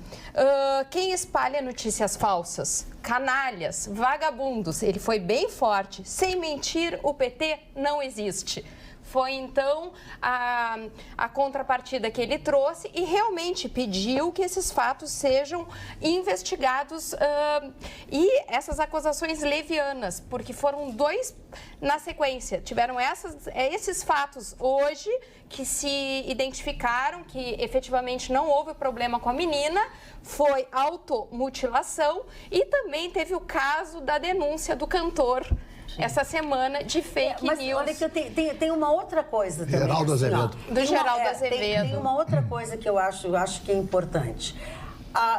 quem espalha notícias falsas? Canalhas, vagabundos. Ele foi bem forte. Sem mentir, o PT não existe. Foi, então, a contrapartida que ele trouxe e realmente pediu que esses fatos sejam investigados e essas acusações levianas, porque foram 2 na sequência. Tiveram esses fatos hoje que se identificaram que efetivamente não houve problema com a menina, foi automutilação e também teve o caso da denúncia do cantor essa semana de fake news. Mas olha que tem uma outra coisa também. Geraldo Azevedo. Do Geraldo Azevedo. Tem uma outra coisa que eu acho que é importante.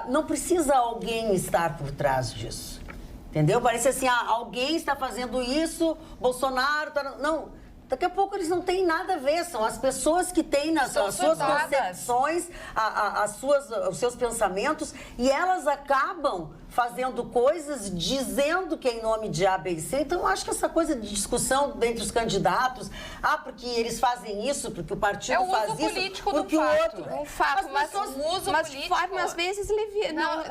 Não precisa alguém estar por trás disso. Entendeu? Parece assim, alguém está fazendo isso, Bolsonaro... Não, daqui a pouco eles não têm nada a ver. São as pessoas que têm as suas concepções, os seus pensamentos, e elas acabam fazendo coisas, dizendo que é em nome de A, B e C. Então, eu acho que essa coisa de discussão entre os candidatos, porque eles fazem isso, porque o partido faz isso, político porque do o fato. outro... Um fato, mas de forma às vezes leviana.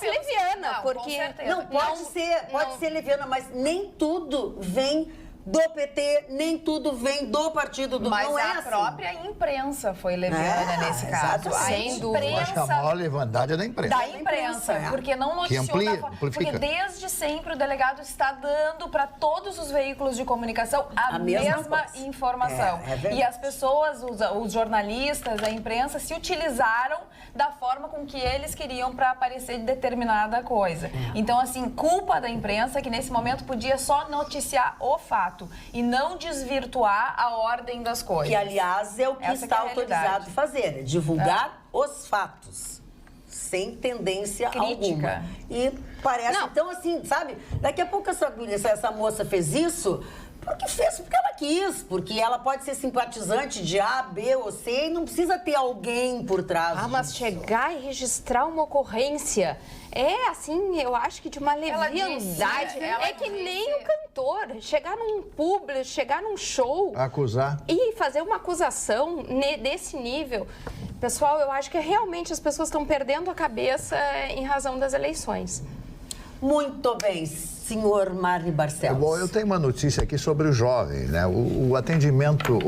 Leviana, porque... Não, pode ser leviana, mas nem tudo vem do PT, nem tudo vem do partido do... Mas não é a própria imprensa foi leviana nesse caso. Sem dúvida. Eu acho que a maior levandade é da imprensa. Da imprensa, porque não noticiou... Porque desde sempre o delegado está dando para todos os veículos de comunicação a mesma informação. E as pessoas, os jornalistas, a imprensa, se utilizaram da forma com que eles queriam para aparecer de determinada coisa. Então, assim, culpa da imprensa que nesse momento podia só noticiar o fato e não desvirtuar a ordem das coisas. Que, aliás, é o que está autorizado a fazer, divulgar os fatos, sem tendência alguma. E parece, então, assim, sabe, daqui a pouco essa moça fez isso porque ela quis, porque ela pode ser simpatizante de A, B ou C e não precisa ter alguém por trás disso. Mas chegar e registrar uma ocorrência assim, eu acho que de uma leviandade. É que nem o cantor, chegar num público, chegar num show... Acusar. E fazer uma acusação desse nível. Pessoal, eu acho que realmente as pessoas estão perdendo a cabeça em razão das eleições. Muito bem, senhor Marli Barcelos. Bom, eu tenho uma notícia aqui sobre os jovens, né? O atendimento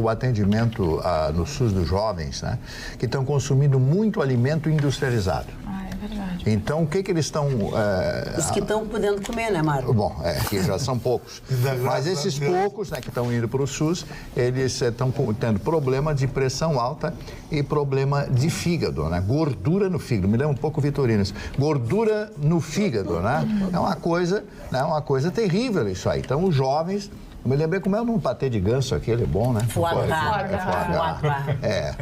no SUS dos jovens, né? Que estão consumindo muito alimento industrializado. É verdade. Então, o que eles estão... Os que estão podendo comer, né, Marli? Bom, que já são poucos. Mas esses poucos, né, que estão indo para o SUS, eles estão tendo problema de pressão alta e problema de fígado, né? Gordura no fígado. Me lembra um pouco Vitorinas. Gordura no fígado, né? É uma coisa terrível isso aí. Então, os jovens... Eu me lembrei como é um patê de ganso aqui, ele é bom, né? Foie gras.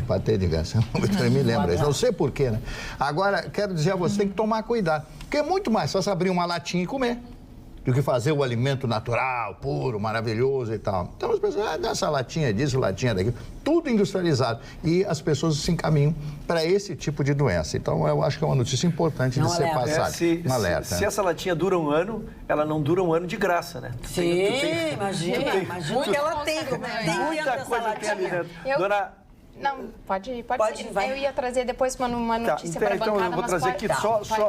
Patê de ganso. Eu me lembro. Não sei porquê, né? Agora, quero dizer a você, tem que tomar cuidado. Porque é muito mais fácil abrir uma latinha e comer. do que fazer o alimento natural, puro, maravilhoso e tal. Então as pessoas, dá essa latinha disso, latinha daquilo, tudo industrializado. E as pessoas se encaminham para esse tipo de doença. Então eu acho que é uma notícia importante de ser passada. Um alerta. Se essa latinha dura um ano, ela não dura um ano de graça, né? Sim, imagina que ela tem muita coisa tem ali dentro. Dona... Não, pode ser. Eu ia trazer depois uma notícia para a bancada. Então eu vou trazer aqui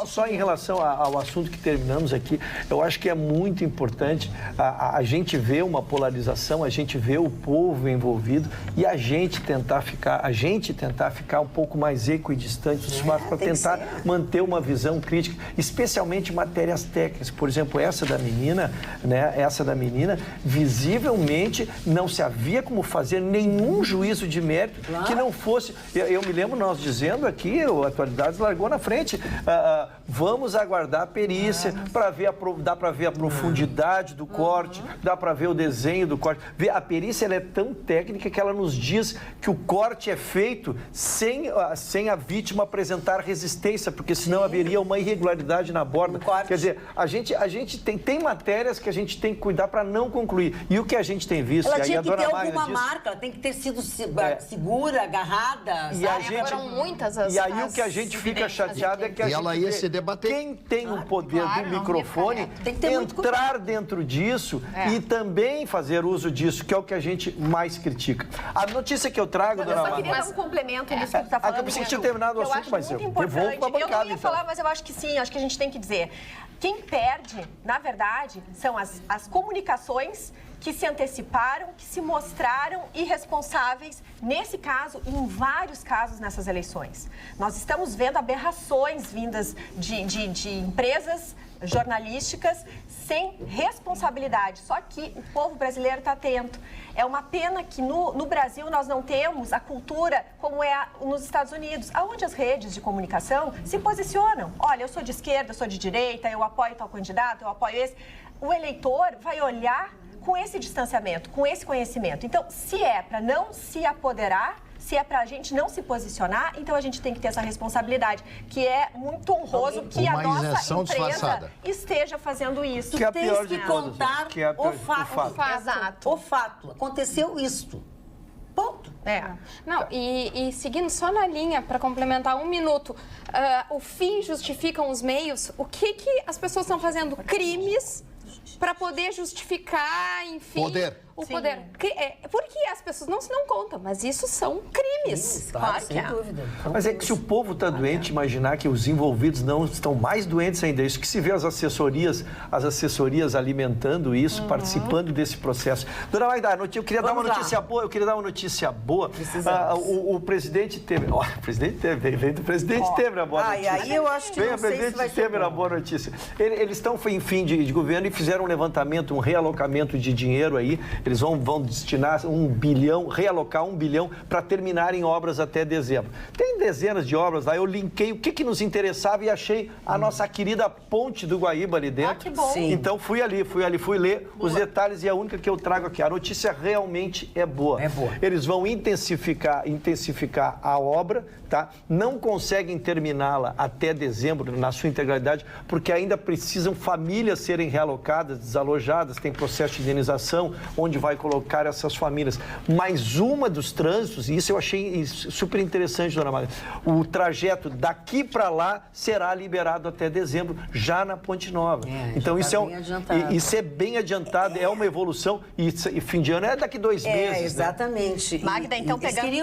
só em relação ao assunto que terminamos aqui. Eu acho que é muito importante a gente ver uma polarização, a gente ver o povo envolvido e a gente tentar ficar um pouco mais equidistante dos fatos para tentar manter uma visão crítica, especialmente matérias técnicas. Por exemplo, essa da menina, visivelmente não se havia como fazer nenhum juízo de mérito que não fosse... Eu me lembro nós dizendo aqui, a Atualidades largou na frente, vamos aguardar a perícia para ver, dá para ver a profundidade do corte, dá para ver o desenho do corte. A perícia ela é tão técnica que ela nos diz que o corte é feito sem a vítima apresentar resistência, porque senão haveria uma irregularidade na borda. Quer dizer, a gente tem matérias que a gente tem que cuidar para não concluir. E o que a gente tem visto... Ela tinha que ter alguma marca, ela tem que ter sido segura, agarrada, foram muitas as... E aí o que a gente fica chateado é que ela ia se debater. Quem tem o poder do microfone tem que entrar dentro disso e também fazer uso disso, que é o que a gente mais critica. A notícia que eu trago, dona Mara... Eu só queria dar um complemento nisso que você está falando. Eu pensei que tinha terminado o assunto, mas eu devolvo para a bancada. Eu não ia falar, mas eu acho que sim, acho que a gente tem que dizer. Quem perde, na verdade, são as comunicações que se anteciparam, que se mostraram irresponsáveis, nesse caso e em vários casos nessas eleições. Nós estamos vendo aberrações vindas de empresas jornalísticas sem responsabilidade. Só que o povo brasileiro está atento. É uma pena que no Brasil nós não temos a cultura como é nos Estados Unidos, onde as redes de comunicação se posicionam. Olha, eu sou de esquerda, eu sou de direita, eu apoio tal candidato, eu apoio esse. O eleitor vai olhar com esse distanciamento, com esse conhecimento. Então, se é para não se apoderar, se é para a gente não se posicionar, então a gente tem que ter essa responsabilidade, que é muito honroso que a nossa empresa esteja fazendo isso. Que é a pior de todas, contar o fato. Exato. O fato. Aconteceu isto. Ponto. Não, e seguindo só na linha, para complementar 1 minuto, o fim justificam os meios. O que as pessoas estão fazendo? Crimes para poder justificar, enfim... O poder. Porque as pessoas não se dão conta, mas isso são crimes. Claro, sem dúvida. Mas é que se o povo está doente, imaginar que os envolvidos não estão mais doentes ainda. Isso que se vê as assessorias alimentando isso, participando desse processo. Dona Magda, eu queria dar uma notícia boa. O presidente Temer... Vem do presidente Temer a boa notícia. Aí eu acho que vem o presidente Temer a boa notícia. Eles estão em fim de governo e fizeram um levantamento, um realocamento de dinheiro aí. Eles vão destinar 1 bilhão, realocar 1 bilhão para terminarem obras até dezembro. Tem dezenas de obras lá, eu linkei o que nos interessava e achei a nossa querida ponte do Guaíba ali dentro. Que bom. Sim. Então fui ler os detalhes e a única que eu trago aqui. A notícia realmente é boa. Eles vão intensificar a obra, tá? Não conseguem terminá-la até dezembro, na sua integralidade, porque ainda precisam famílias serem realocadas, desalojadas, tem processo de indenização, onde vai colocar essas famílias. Mas uma dos trânsitos, e isso eu achei super interessante, dona Maria, o trajeto daqui para lá será liberado até dezembro, já na Ponte Nova. Então isso é bem adiantado, é uma evolução, e fim de ano é daqui 2 meses. Exatamente. Né? Magda, então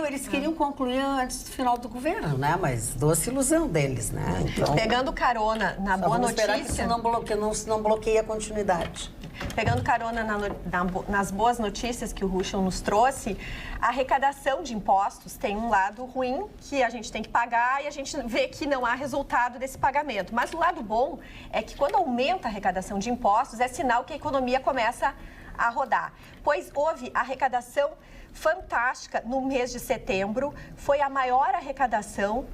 eles queriam concluir antes do final do governo, né? Mas doce ilusão deles, né? Então, pegando carona na boa notícia... esperar que isso não bloqueie a continuidade. Pegando carona nas boas notícias que o Ruschel nos trouxe, a arrecadação de impostos tem um lado ruim, que a gente tem que pagar e a gente vê que não há resultado desse pagamento. Mas o lado bom é que quando aumenta a arrecadação de impostos, é sinal que a economia começa a rodar. Pois houve arrecadação fantástica no mês de setembro, foi a maior arrecadação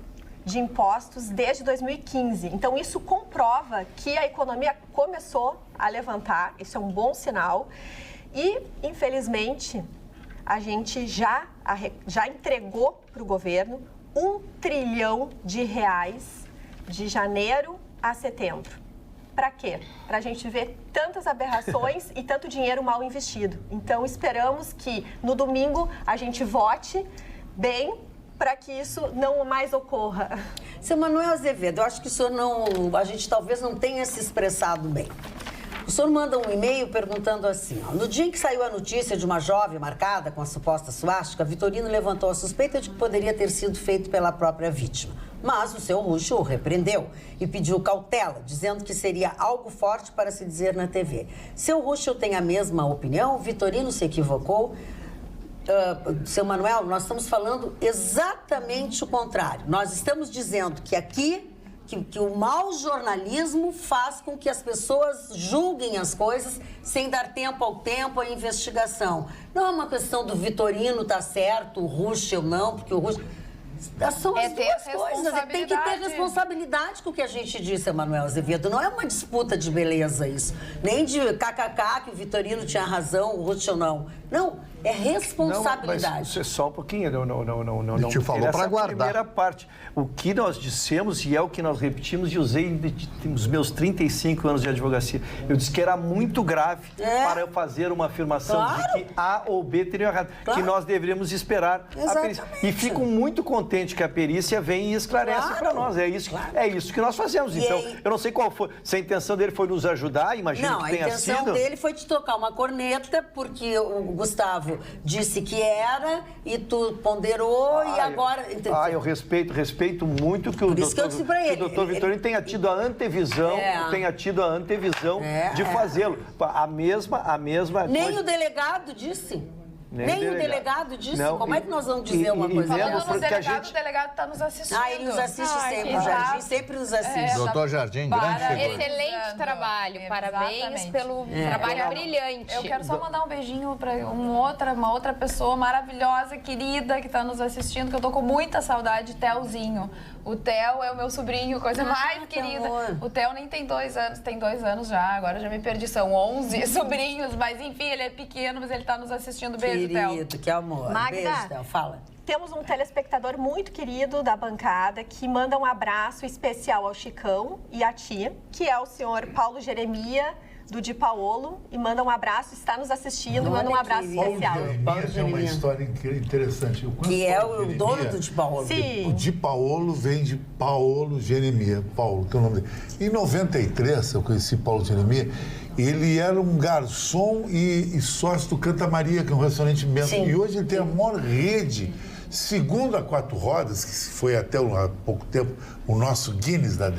de impostos desde 2015. Então, isso comprova que a economia começou a levantar, isso é um bom sinal. E, infelizmente, a gente já entregou para o governo R$1 trilhão de janeiro a setembro. Para quê? Para a gente ver tantas aberrações e tanto dinheiro mal investido. Então, esperamos que no domingo a gente vote bem para que isso não mais ocorra. Seu Manuel Azevedo, eu acho que o senhor a gente talvez não tenha se expressado bem. O senhor manda um e-mail perguntando assim, ó, no dia em que saiu a notícia de uma jovem marcada com a suposta suástica, Vitorino levantou a suspeita de que poderia ter sido feito pela própria vítima. Mas o seu Rucho o repreendeu e pediu cautela, dizendo que seria algo forte para se dizer na TV. Seu Rucho tem a mesma opinião? Vitorino se equivocou? Seu Manuel, nós estamos falando exatamente o contrário. Nós estamos dizendo que aqui... Que o mau jornalismo faz com que as pessoas julguem as coisas sem dar tempo ao tempo, à investigação. Não é uma questão do Vitorino estar certo, o Ruschel não, porque o Ruschel... São as duas coisas. Tem que ter responsabilidade com o que a gente disse, Manuel Azevedo. Não é uma disputa de beleza isso. Nem de kkk, que o Vitorino tinha razão, o Ruschel não. Não, é responsabilidade. Não, mas só um pouquinho. Não. Te falou para guardar. Primeira parte. O que nós dissemos e é o que nós repetimos e usei nos meus 35 anos de advocacia. Eu disse que era muito grave para eu fazer uma afirmação de que A ou B teriam errado. Que nós deveríamos esperar a perícia. E fico muito contente que a perícia vem e esclarece para nós. É isso que nós fazemos. Então, eu não sei qual foi. Se a intenção dele foi nos ajudar, imagino que tenha sido. Não, a intenção dele foi te tocar uma corneta, porque o Gustavo disse que era e tu ponderou e agora... Eu respeito muito que o doutor Vitorino tenha tido a antevisão, de fazê-lo. A mesma Nem coisa. O delegado disse. Nem o delegado disse? Não, como é que nós vamos dizer uma coisa? Falando no delegado, o delegado está nos assistindo. Ele nos assiste sempre, o Jardim sempre nos assiste. Doutor Jardim, grande figura. Excelente trabalho, parabéns pelo trabalho brilhante. Eu quero só mandar um beijinho para uma outra pessoa maravilhosa, querida, que está nos assistindo, que eu tô com muita saudade, Telzinho. O Theo é o meu sobrinho, coisa mais querida. Amor. O Theo nem tem 2 anos, tem 2 anos já, agora já me perdi, são 11 sobrinhos, mas enfim, ele é pequeno, mas ele está nos assistindo. Beijo, Theo. Querido, que amor. Magda, beijo, Theo. Fala. Temos um telespectador muito querido da bancada que manda um abraço especial ao Chicão e a ti, que é o senhor Paulo Jeremia, do Di Paolo, e manda um abraço, está nos assistindo, manda um abraço especial. É uma história interessante. Que é o dono do Di Paolo. Sim. O Di Paolo vem de Paolo Jeremia, Paulo, que é o nome dele. Em 93, eu conheci Paulo Jeremia, ele era um garçom e sócio do Canta Maria, que é um restaurante imenso. E hoje ele tem a maior rede, segundo a Quatro Rodas, que foi até há pouco tempo o nosso Guinness da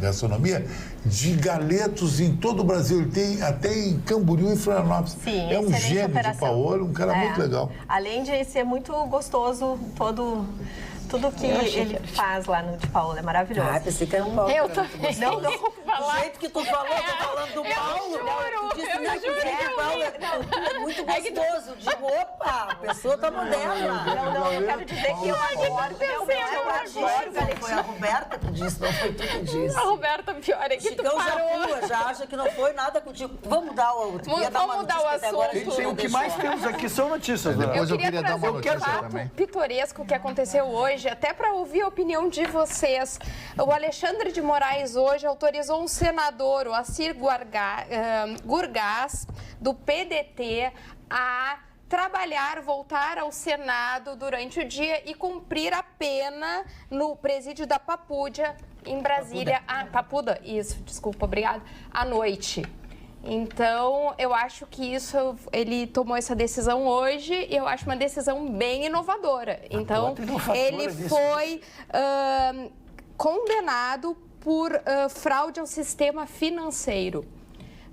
gastronomia, de galetos em todo o Brasil. Ele tem até em Camboriú e Florianópolis. Sim, é um gênio de Paolo, um cara muito legal. Além de ser muito gostoso, tudo que ele faz lá no Di Paolo é maravilhoso. Pensei que era um Paulo. Eu também. Não. Do jeito que tu falou, tô falando do Paulo. Tu disse que o Paulo é muito gostoso. Eu digo, opa, a pessoa tá moderna. Não, eu quero dizer que eu adoro. Foi a Roberta que disse, não foi tu que disse. A Roberta, pior é que tu Chicão parou. já acha que não foi nada contigo. Vamos mudar o outro. Vamos mudar o assunto. O que mais temos aqui são notícias. Né? Depois eu queria dar uma notícia também. Pitoresco que aconteceu hoje, até para ouvir a opinião de vocês. O Alexandre de Moraes hoje autorizou um senador, o Assir Gurgás, do PDT, a voltar ao Senado durante o dia e cumprir a pena no presídio da Papúdia, em Brasília. Papuda, isso, desculpa, obrigada. À noite. Então, eu acho que ele tomou essa decisão hoje e eu acho uma decisão bem inovadora. Então, ele foi condenado por fraude ao sistema financeiro.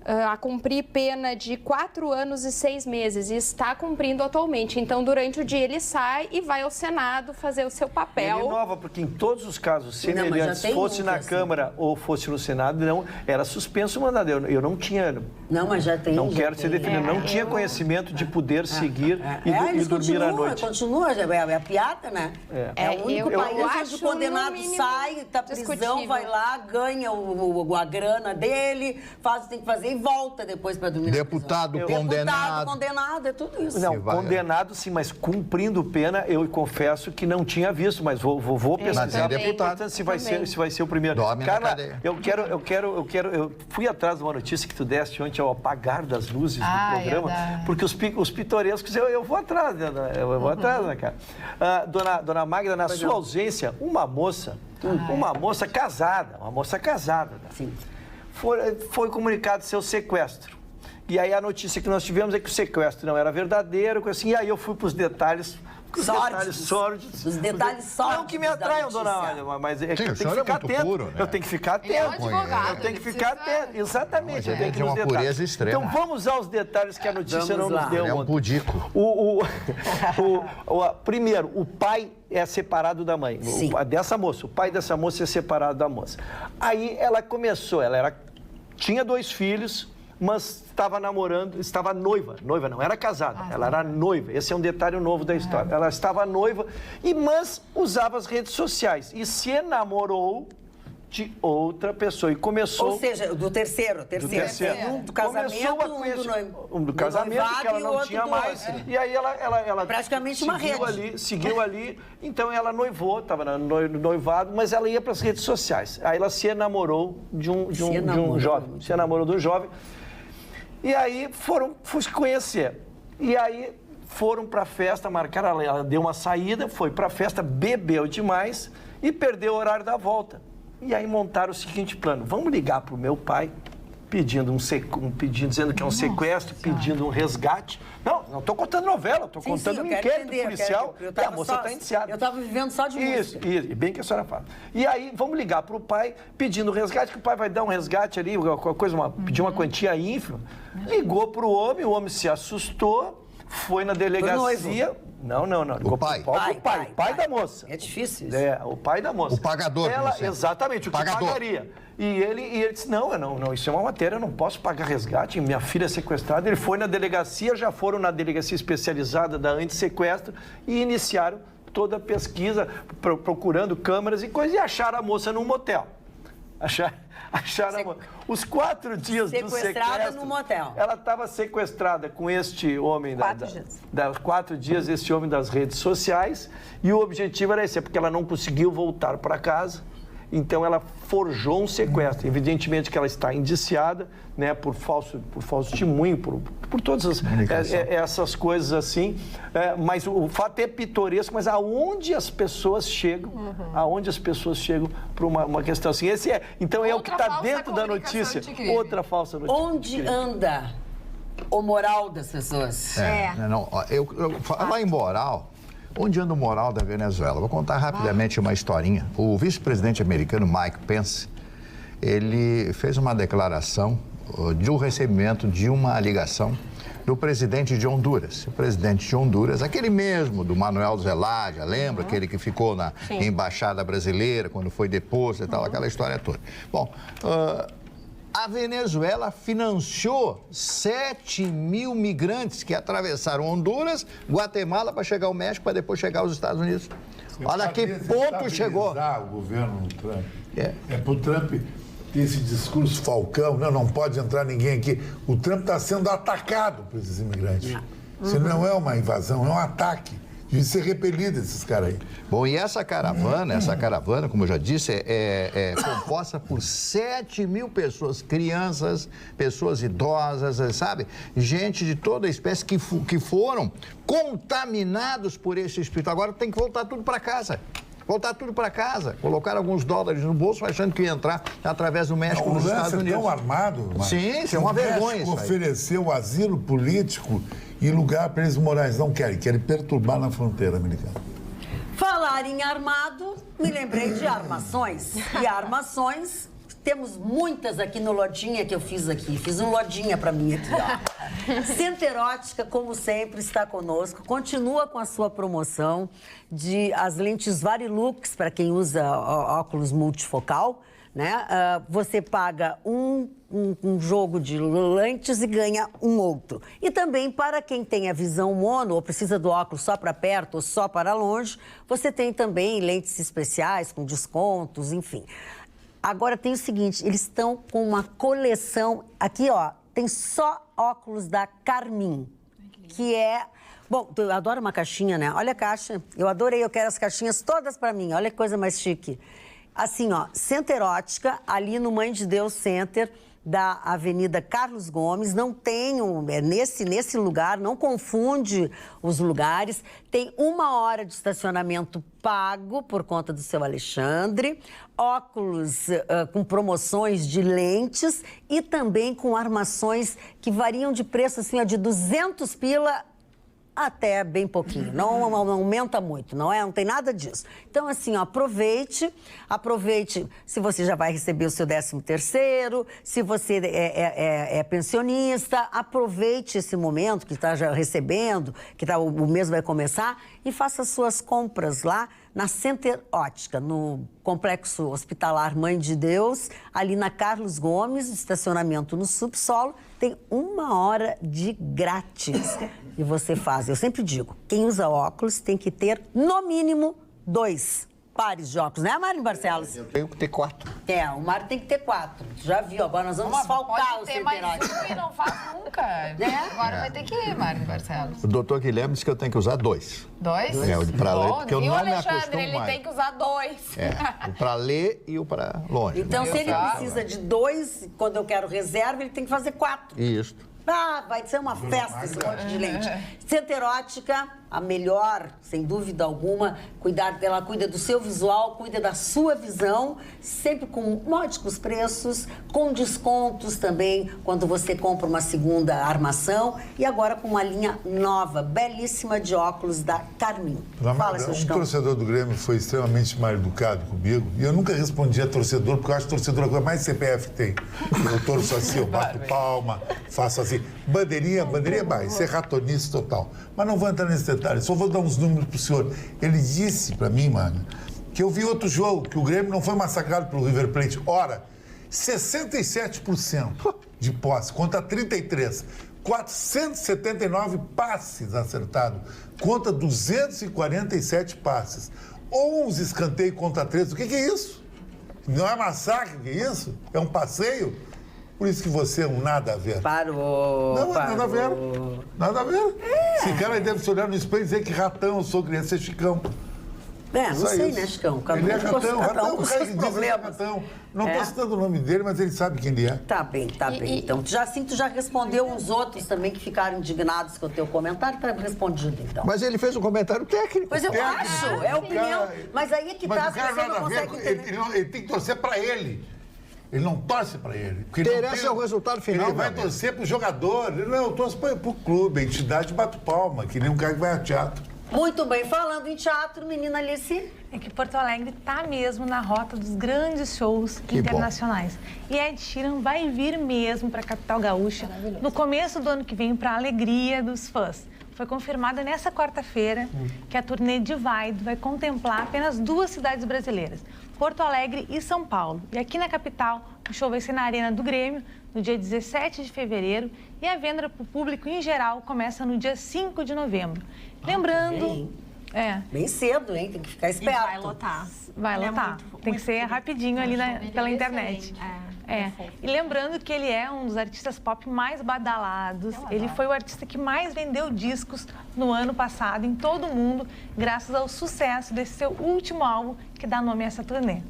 A cumprir pena de 4 anos e 6 meses e está cumprindo atualmente. Então, durante o dia ele sai e vai ao Senado fazer o seu papel. Ele inova, porque em todos os casos semelhantes, fosse na Câmara ou fosse no Senado, não era suspenso o mandado. Eu não tinha... Não, mas já tem. Não quero ser definido. Não tinha conhecimento de poder seguir e dormir à noite. Continua, é a piada, né? É o único país onde o condenado sai da prisão, vai lá, ganha a grana dele, tem que fazer e volta depois para dormir. Deputado condenado, é tudo isso. Não, condenado sim, mas cumprindo pena, eu confesso que não tinha visto, mas vou pesquisar. Mas é deputado. Se vai ser o primeiro. Dorme Carla, na cadeia. eu fui atrás de uma notícia que tu deste ontem ao apagar das luzes do programa, porque os pitorescos, eu vou atrás, né? Eu vou atrás, né, cara? Dona Magda, na sua ausência, uma moça casada, né? Sim. Foi comunicado seu sequestro. E aí a notícia que nós tivemos é que o sequestro não era verdadeiro, assim, e aí eu fui para os detalhes sórdidos. Os detalhes sórdidos. Não que me atraiam, dona Olha, mas é que eu tenho que ficar atento. Puro, né? Eu tenho que ficar atento. Ele é um advogado, eu tenho que ficar atento. Exatamente. Eu tenho que ir nos uma detalhes. pureza extrema. Então vamos aos detalhes que a notícia não nos deu. É um pudico. Primeiro, o pai é separado da mãe. Dessa moça. O pai dessa moça é separado da moça. Aí ela começou, tinha 2 filhos, mas estava noiva não era casada, ela era noiva. Esse é um detalhe novo da história. Ela estava noiva, mas usava as redes sociais e se enamorou de outra pessoa e começou... Ou seja, do terceiro. Um do casamento, um do casamento, que ela não tinha mais. E aí ela praticamente uma rede. Seguiu ali, então ela noivou, estava no noivado, mas ela ia para as redes sociais. Aí ela se enamorou de um jovem. Se enamorou de um jovem. E aí foram se conhecer. E aí foram para a festa, marcaram, ela deu uma saída, foi para a festa, bebeu demais e perdeu o horário da volta. E aí montaram o seguinte plano: vamos ligar para o meu pai, dizendo que é um sequestro, pedindo um resgate. Não estou contando novela, estou contando um inquérito policial e a moça está indiciada. Eu estava vivendo só de música. Isso, bem que a senhora fala. E aí vamos ligar para o pai pedindo resgate, que o pai vai dar um resgate ali, pedir uma quantia ínfima. Ligou para o homem se assustou, foi na delegacia. Não. O pai da moça. É difícil isso. O pai da moça. O pagador. Exatamente, o que pagaria. E ele disse, não, isso é uma matéria, eu não posso pagar resgate, minha filha é sequestrada. Ele foi na delegacia, já foram na delegacia especializada da antissequestro e iniciaram toda a pesquisa, procurando câmeras e coisas, e acharam a moça num motel. Acharam a moça. Os 4 dias do sequestro... Sequestrada no motel. Ela estava sequestrada com este homem... 4 dias. 4 dias, este homem das redes sociais, e o objetivo era esse, porque ela não conseguiu voltar para casa. Então, ela forjou um sequestro. Evidentemente que ela está indiciada, né, por falso testemunho, por todas essas coisas assim. Mas o fato é pitoresco, mas aonde as pessoas chegam, para uma questão assim. Então, é o que está dentro da notícia. Outra falsa notícia. Onde anda o moral das pessoas? Falar em moral... Onde anda o moral da Venezuela? Vou contar rapidamente uma historinha. O vice-presidente americano Mike Pence, ele fez uma declaração de um recebimento de uma ligação do presidente de Honduras. O presidente de Honduras, aquele mesmo do Manuel Zelaya, lembra? Aquele que ficou na embaixada brasileira quando foi deposto e tal, aquela história toda. Bom, a Venezuela financiou 7 mil migrantes que atravessaram Honduras, Guatemala para chegar ao México, para depois chegar aos Estados Unidos. Olha que ponto chegou. O governo Trump. Para o Trump ter esse discurso falcão, não pode entrar ninguém aqui. O Trump está sendo atacado por esses imigrantes. Isso não é uma invasão, é um ataque. De ser repelido esses caras aí. Bom, e essa caravana, como eu já disse, é composta por 7 mil pessoas, crianças, pessoas idosas, sabe? Gente de toda a espécie que foram contaminados por esse espírito. Agora tem que voltar tudo para casa. Colocaram alguns dólares no bolso, achando que ia entrar através do México nos Estados Unidos. Tão armado, mas sim, isso é uma vergonha. O México ofereceu asilo político e lugar para eles morarem. Não querem perturbar na fronteira americana. Falar em armado, me lembrei de armações. E armações, temos muitas aqui no Lojinha que eu fiz aqui. Fiz um Lojinha para mim aqui, ó. Centro Erótica, como sempre, está conosco. Continua com a sua promoção de as lentes Varilux, para quem usa óculos multifocal, né? Você paga um jogo de lentes e ganha um outro. E também para quem tem a visão mono ou precisa do óculos só para perto ou só para longe, você tem também lentes especiais com descontos, enfim. Agora tem o seguinte, eles estão com uma coleção, aqui ó, tem só óculos da Carmin, que é... Bom, eu adoro uma caixinha, né? Olha a caixa. Eu adorei, eu quero as caixinhas todas pra mim. Olha que coisa mais chique. Assim, ó, Center Ótica, ali no Mãe de Deus Center, da Avenida Carlos Gomes. Não tem, nesse lugar, não confunde os lugares. Tem 1 hora de estacionamento pago por conta do seu Alexandre. Óculos com promoções de lentes e também com armações que variam de preço, assim, ó, de 200 pila até bem pouquinho, não aumenta muito, não tem nada disso. Então, assim, ó, aproveite se você já vai receber o seu 13º, se você é pensionista, aproveite esse momento que está já recebendo, que o mês vai começar, e faça suas compras lá na Center Ótica, no Complexo Hospitalar Mãe de Deus, ali na Carlos Gomes, estacionamento no subsolo, tem 1 hora de grátis. E você faz, eu sempre digo, quem usa óculos tem que ter, no mínimo, 2 pares de óculos, né, Mário Barcelos? Eu tenho que ter 4. O Mário tem que ter 4. Já viu, agora nós vamos faltar o Center Ótica. E não faz nunca. Agora vai ter que ir, Mário Barcelos. O doutor Guilherme disse que eu tenho que usar 2. 2? O pra ler, porque eu não me acostumo Alexandre, ele mais. tem que usar 2. O pra ler e o pra longe. Então, se ele precisa de 2, quando eu quero reserva, ele tem que fazer 4. Isso. Vai ser uma festa esse monte de lente. Center Ótica, a melhor, sem dúvida alguma. Ela cuida do seu visual, cuida da sua visão, sempre com módicos preços, com descontos também, quando você compra uma segunda armação. E agora com uma linha nova, belíssima de óculos da Carmin. Fala, seu Chicão. Torcedor do Grêmio foi extremamente mal educado comigo. E eu nunca respondi a torcedor, porque eu acho que torcedor é a coisa mais CPF que tem. Eu torço assim, eu bato palma, faço assim. Bandeirinha vai, ser ratonista total. Mas não vou entrar nesse detalhe, só vou dar uns números pro senhor. Ele disse pra mim, mano, que eu vi outro jogo, que o Grêmio não foi massacrado pelo River Plate. Ora, 67% de posse contra 33%. 479 passes acertados contra 247 passes. 11 escanteios contra 13. O que é isso? Não é massacre, o que é isso? É um passeio? Por isso que você é um nada a ver. Parou. Nada a ver. Nada a ver. Esse cara deve se olhar no espelho e dizer que ratão, eu sou criança, é Chicão. Não sei, né, Chicão? Ele é ratão, com seus problemas. Não estou citando o nome dele, mas ele sabe quem ele é. Tá bem. Então, tu já respondeu uns outros também que ficaram indignados com o teu comentário, tá respondido, então. Mas ele fez um comentário técnico. Pois eu acho, é opinião. Mas aí é que tá, você não consegue entender. Ele tem que torcer pra ele. Ele não torce pra ele. Interessa é o resultado final. Ele vai torcer pro jogador. Não, eu torço pro clube, a entidade bate palma, que nem um cara que vai a teatro. Muito bem, falando em teatro, menina Alice. É que Porto Alegre está mesmo na rota dos grandes shows internacionais. Bom. E Ed Sheeran vai vir mesmo para a capital gaúcha no começo do ano que vem, para a alegria dos fãs. Foi confirmada nessa quarta-feira que a turnê Divide vai contemplar apenas 2 cidades brasileiras, Porto Alegre e São Paulo. E aqui na capital, o show vai ser na Arena do Grêmio, no dia 17 de fevereiro, e a venda para o público em geral começa no dia 5 de novembro. Lembrando... Bem cedo, hein? Tem que ficar esperto. E vai lotar. Vai lotar. Tem que ser rapidinho ali pela internet. E lembrando que ele é um dos artistas pop mais badalados. Ele foi o artista que mais vendeu discos no ano passado em todo o mundo, graças ao sucesso desse seu último álbum, que dá nome a essa turnê.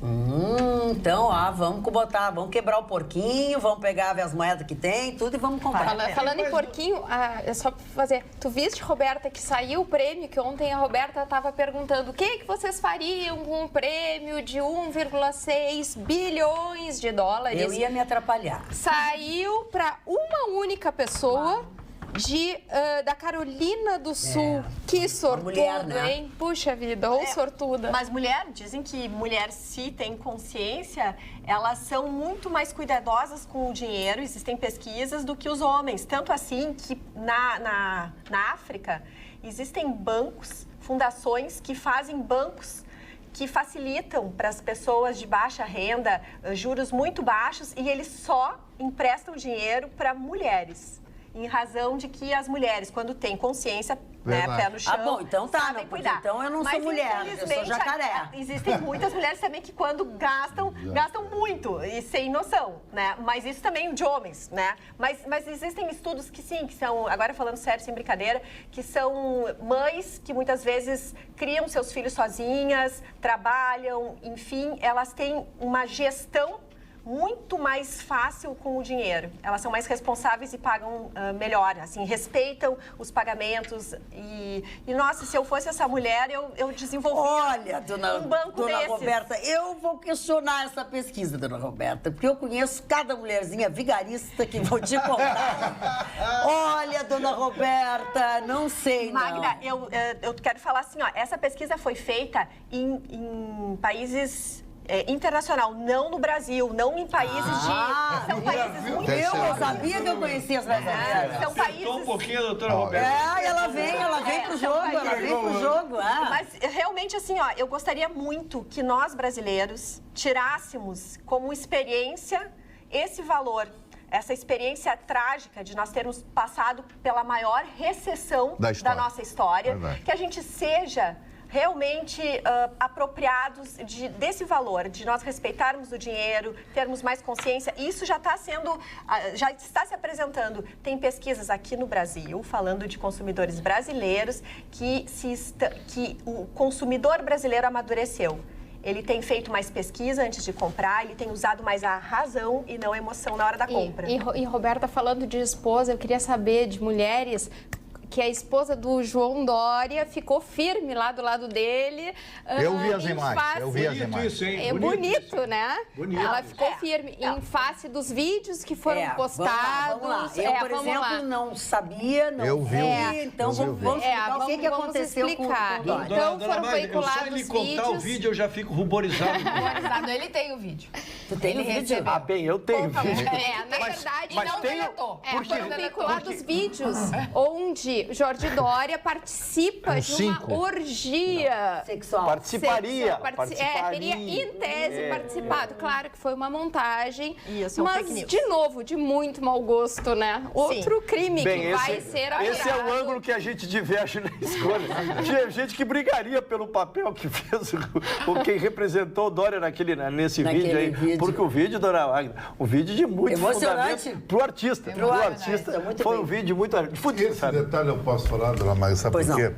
Então, vamos quebrar o porquinho, vamos pegar as moedas que tem, tudo e vamos comprar. Falando em porquinho, é só fazer. Tu viste, Roberta, que saiu o prêmio, que ontem a Roberta estava perguntando o que vocês fariam com um prêmio de 1,6 bilhões de dólares. Eu ia me atrapalhar. Saiu para uma única pessoa. Da Carolina do Sul. Que sortudo, mulher, né? Hein? Puxa vida, ou sortuda. Mas dizem que mulher, se tem consciência, elas são muito mais cuidadosas com o dinheiro, existem pesquisas, do que os homens. Tanto assim que na África existem bancos, fundações que fazem bancos que facilitam para as pessoas de baixa renda, juros muito baixos, e eles só emprestam dinheiro para mulheres. em razão de que as mulheres, quando têm consciência, né, pé no chão, bom, então tá, sabem cuidar. Então eu não sou mulher, eu sou jacaré. Existem muitas mulheres também que quando gastam muito e sem noção, né? Mas isso também de homens, né? Mas existem estudos que sim, que são, agora falando sério, sem brincadeira, que são mães que muitas vezes criam seus filhos sozinhas, trabalham, enfim, elas têm uma gestão muito mais fácil com o dinheiro. Elas são mais responsáveis e pagam melhor, assim, respeitam os pagamentos e nossa, se eu fosse essa mulher, eu desenvolvia um banco dona desses. Roberta, eu vou questionar essa pesquisa, dona Roberta, porque eu conheço cada mulherzinha vigarista que vou te contar. Olha, dona Roberta, não sei, Magda, eu quero falar assim, ó, essa pesquisa foi feita em países internacional, não no Brasil, não em países são países muito... Eu sabia que eu conhecia as brasileiras. São países... um pouquinho, doutora Roberta. Ela vem pro jogo, Mas realmente, assim, ó, eu gostaria muito que nós, brasileiros, tirássemos como experiência esse valor, essa experiência trágica de nós termos passado pela maior recessão da nossa história, que a gente seja realmente apropriados desse valor, de nós respeitarmos o dinheiro, termos mais consciência. Isso já está se apresentando. Tem pesquisas aqui no Brasil, falando de consumidores brasileiros, que o consumidor brasileiro amadureceu. Ele tem feito mais pesquisa antes de comprar, ele tem usado mais a razão e não a emoção na hora da compra. E Roberta, falando de esposa, eu queria saber de mulheres... que a esposa do João Dória ficou firme lá do lado dele. Eu vi as imagens, É bonito, né? Bonito. Ela ficou firme em face dos vídeos que foram postados. Vamos lá. Eu, por exemplo, não sabia, não eu vi. Então vamos explicar o que aconteceu com o Dória. Então foram veiculados só ele contar o vídeo, eu já fico ruborizado. Ele tem o vídeo. Tu tem o vídeo? Ah, bem, eu tenho vídeo. Na verdade, não deletou. Foram veiculados vídeos onde Jorge Dória participa de uma orgia sexual. Participaria. Teria em tese participado. Claro que foi uma montagem, mas de novo, de muito mau gosto, né? Outro crime que vai ser apurado. Esse é o ângulo que a gente diverge na escolha. Tinha gente que brigaria pelo papel que fez quem representou o Dória nesse vídeo aí. Porque o vídeo, dona Magda, um vídeo de muito fundamento pro artista. Foi um vídeo muito fudido, esse detalhe eu posso falar, dona Magda, sabe por quê?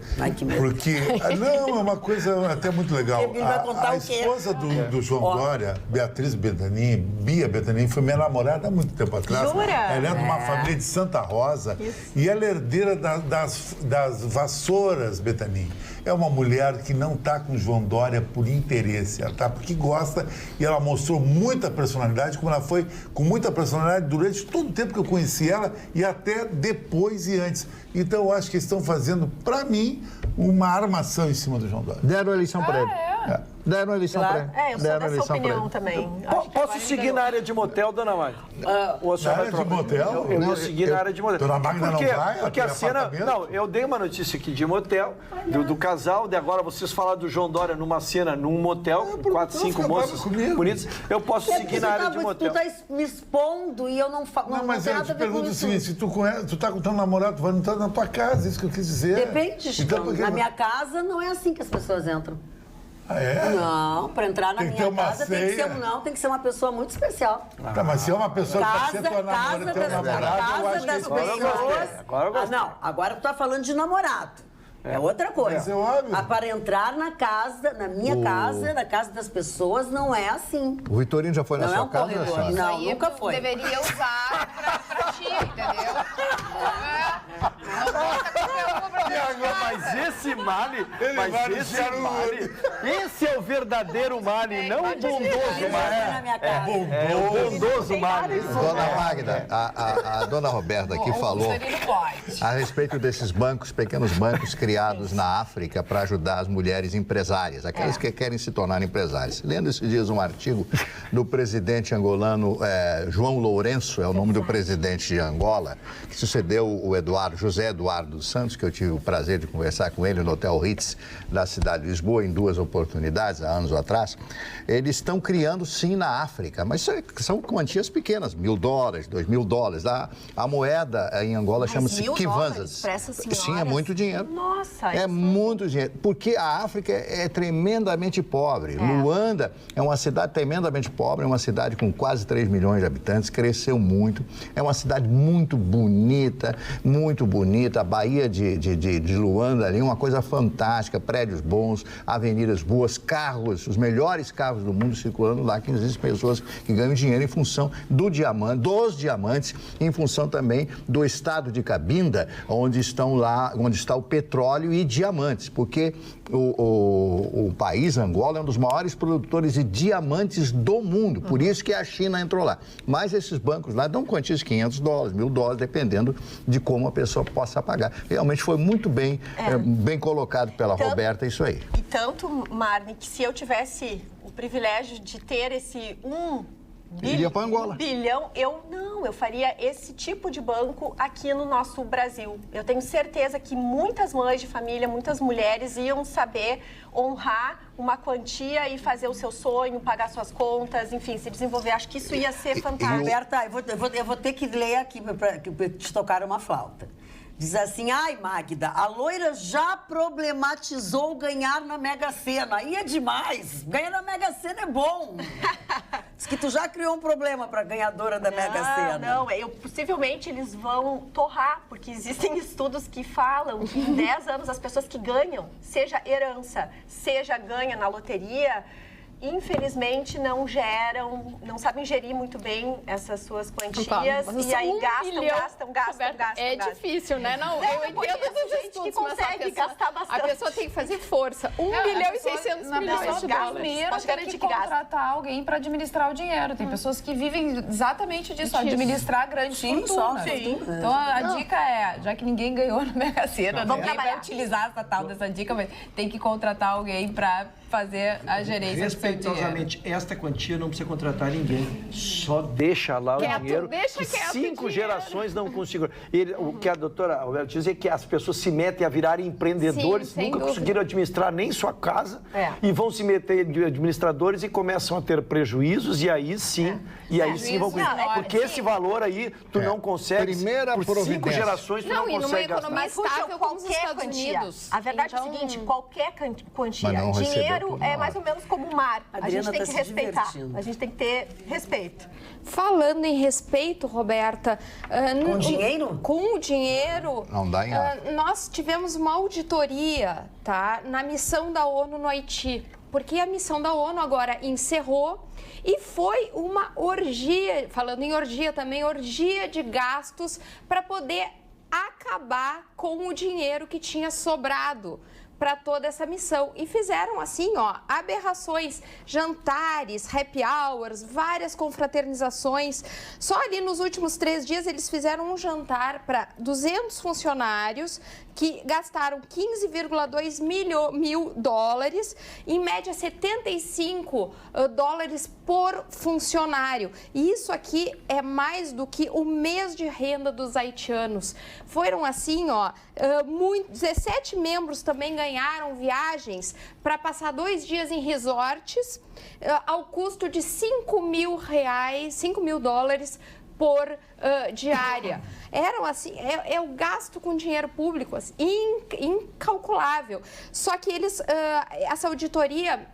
Porque, não, é uma coisa até muito legal. A esposa do João Dória, Beatriz Bettanin, Bia Bettanin, foi minha namorada há muito tempo atrás. Jura? Ela é de uma família de Santa Rosa e ela é herdeira das vassouras Bettanin. É uma mulher que não está com João Dória por interesse, ela está porque gosta e ela mostrou muita personalidade, como ela foi com muita personalidade durante todo o tempo que eu conheci ela e até depois e antes. Então eu acho que estão fazendo, para mim, uma armação em cima do João Dória. Deram a eleição para ele. Deram a eleição para ele. Eu sou dessa opinião também. Posso seguir na área de motel, dona Magda? Na área de motel? Eu vou seguir na área de motel. Dona Magda não vai? Porque a cena... Não, eu dei uma notícia aqui de motel, do casal, de agora vocês falaram do João Dória numa cena, num motel, 4, 5 moças bonitas. Eu posso seguir na área de motel. Tu tá me expondo e eu não falo. Não, mas eu te pergunto o seguinte, se tu tá com teu namorado, tu vai entrar na tua casa, isso que eu quis dizer. Depende, Chico. Na minha casa não é assim que as pessoas entram. Ah, é? Não, para entrar na minha casa tem que ser uma pessoa muito especial. Tá, mas se é uma pessoa que ser tua namorada, casa das pessoas. Não, agora tu tá falando de namorado. É outra coisa. Mas é óbvio. Para entrar na casa, na minha casa, na casa das pessoas, não é assim. O Vitorino já foi na sua casa? Corredor. Não, nunca foi. Deveria usar pra ti, entendeu? Não bota qualquer problema. Mas esse Mali, esse é o verdadeiro Mali, não o bondoso Mali. É o bondoso Mali. Dona Magda, a dona Roberta aqui falou a respeito desses bancos, pequenos bancos criados na África para ajudar as mulheres empresárias, aquelas que querem se tornar empresárias. Lendo esses dias um artigo do presidente angolano João Lourenço, é o nome do presidente de Angola, que sucedeu o José Eduardo dos Santos, que eu tive o prazer prazer de conversar com ele no Hotel Ritz da cidade de Lisboa, em 2 oportunidades, há anos atrás. Eles estão criando, sim, na África, mas são quantias pequenas, $1.000, $2.000. A moeda em Angola chama-se Kivanzas. Sim, é muito dinheiro. Nossa! É muito dinheiro, porque a África é tremendamente pobre. Luanda é uma cidade tremendamente pobre, é uma cidade com quase 3 milhões de habitantes, cresceu muito, é uma cidade muito bonita, muito bonita. A Baía de Luanda ali, uma coisa fantástica, prédios bons, avenidas boas, carros, os melhores carros do mundo circulando lá, que existem pessoas que ganham dinheiro em função dos diamantes, em função também do estado de Cabinda, onde está o petróleo e diamantes, porque o país, Angola, é um dos maiores produtores de diamantes do mundo, por isso que a China entrou lá. Mas esses bancos lá dão quantias de $500, $1.000, dependendo de como a pessoa possa pagar. Realmente foi muito bem colocado pela Roberta isso aí. E tanto, Marne, que se eu tivesse o privilégio de ter esse iria para Angola. bilhão, eu faria esse tipo de banco aqui no nosso Brasil. Eu tenho certeza que muitas mães de família, muitas mulheres iam saber honrar uma quantia e fazer o seu sonho, pagar suas contas, enfim, se desenvolver. Acho que isso ia ser fantástico. Roberta, eu vou ter que ler aqui para te tocar uma flauta. Diz assim, ai, Magda, a loira já problematizou ganhar na Mega Sena. Aí é demais. Ganhar na Mega Sena é bom. Diz que tu já criou um problema para a ganhadora da Mega Sena. Não, possivelmente eles vão torrar, porque existem estudos que falam que em 10 anos as pessoas que ganham, seja herança, seja ganha na loteria, infelizmente não sabem gerir muito bem essas suas quantias e aí gastam. É difícil, né? Não, eu entendo dos estudos, que consegue gastar bastante. A pessoa tem que fazer força. 1.600 milhões de dólares. Primeiro tem que contratar alguém para administrar o dinheiro. Tem pessoas que vivem exatamente disso, administrar grandes fortunas. Então a dica é, já que ninguém ganhou na Mega Sena, ninguém vai utilizar essa tal dessa dica, mas tem que contratar alguém para fazer a gerência do seu dinheiro. Respeitosamente, esta quantia não precisa contratar ninguém. Só deixa lá o dinheiro. Deixa quieto 5 gerações não conseguiram. O que a doutora Roberta diz é que as pessoas se metem a virarem empreendedores, sim, nunca conseguiram administrar nem sua casa e vão se meter de administradores e começam a ter prejuízos e aí sim, vão... Porque esse valor aí tu não consegue. Primeira por 5 gerações tu não consegue gastar. Mas estável como os Estados Unidos. A verdade é o seguinte, qualquer quantia, dinheiro é mais ou menos como o mar. A gente tem que respeitar. A gente tem que ter respeito. Falando em respeito, Roberta... Com dinheiro? Com o dinheiro... Não dá em nós tivemos uma auditoria, tá? Na missão da ONU no Haiti. Porque a missão da ONU agora encerrou e foi uma orgia, falando em orgia também, orgia de gastos para poder acabar com o dinheiro que tinha sobrado para toda essa missão. E fizeram assim, aberrações, jantares, happy hours, várias confraternizações. Só ali nos últimos 3 dias eles fizeram um jantar para 200 funcionários que gastaram 15,2 mil dólares, em média $75 por funcionário. E isso aqui é mais do que o mês de renda dos haitianos. Foram assim, 17 membros também ganharam viagens para passar 2 dias em resorts, ao custo de $5 mil por diária. Eram assim, é o gasto com dinheiro público assim, incalculável. Só que essa auditoria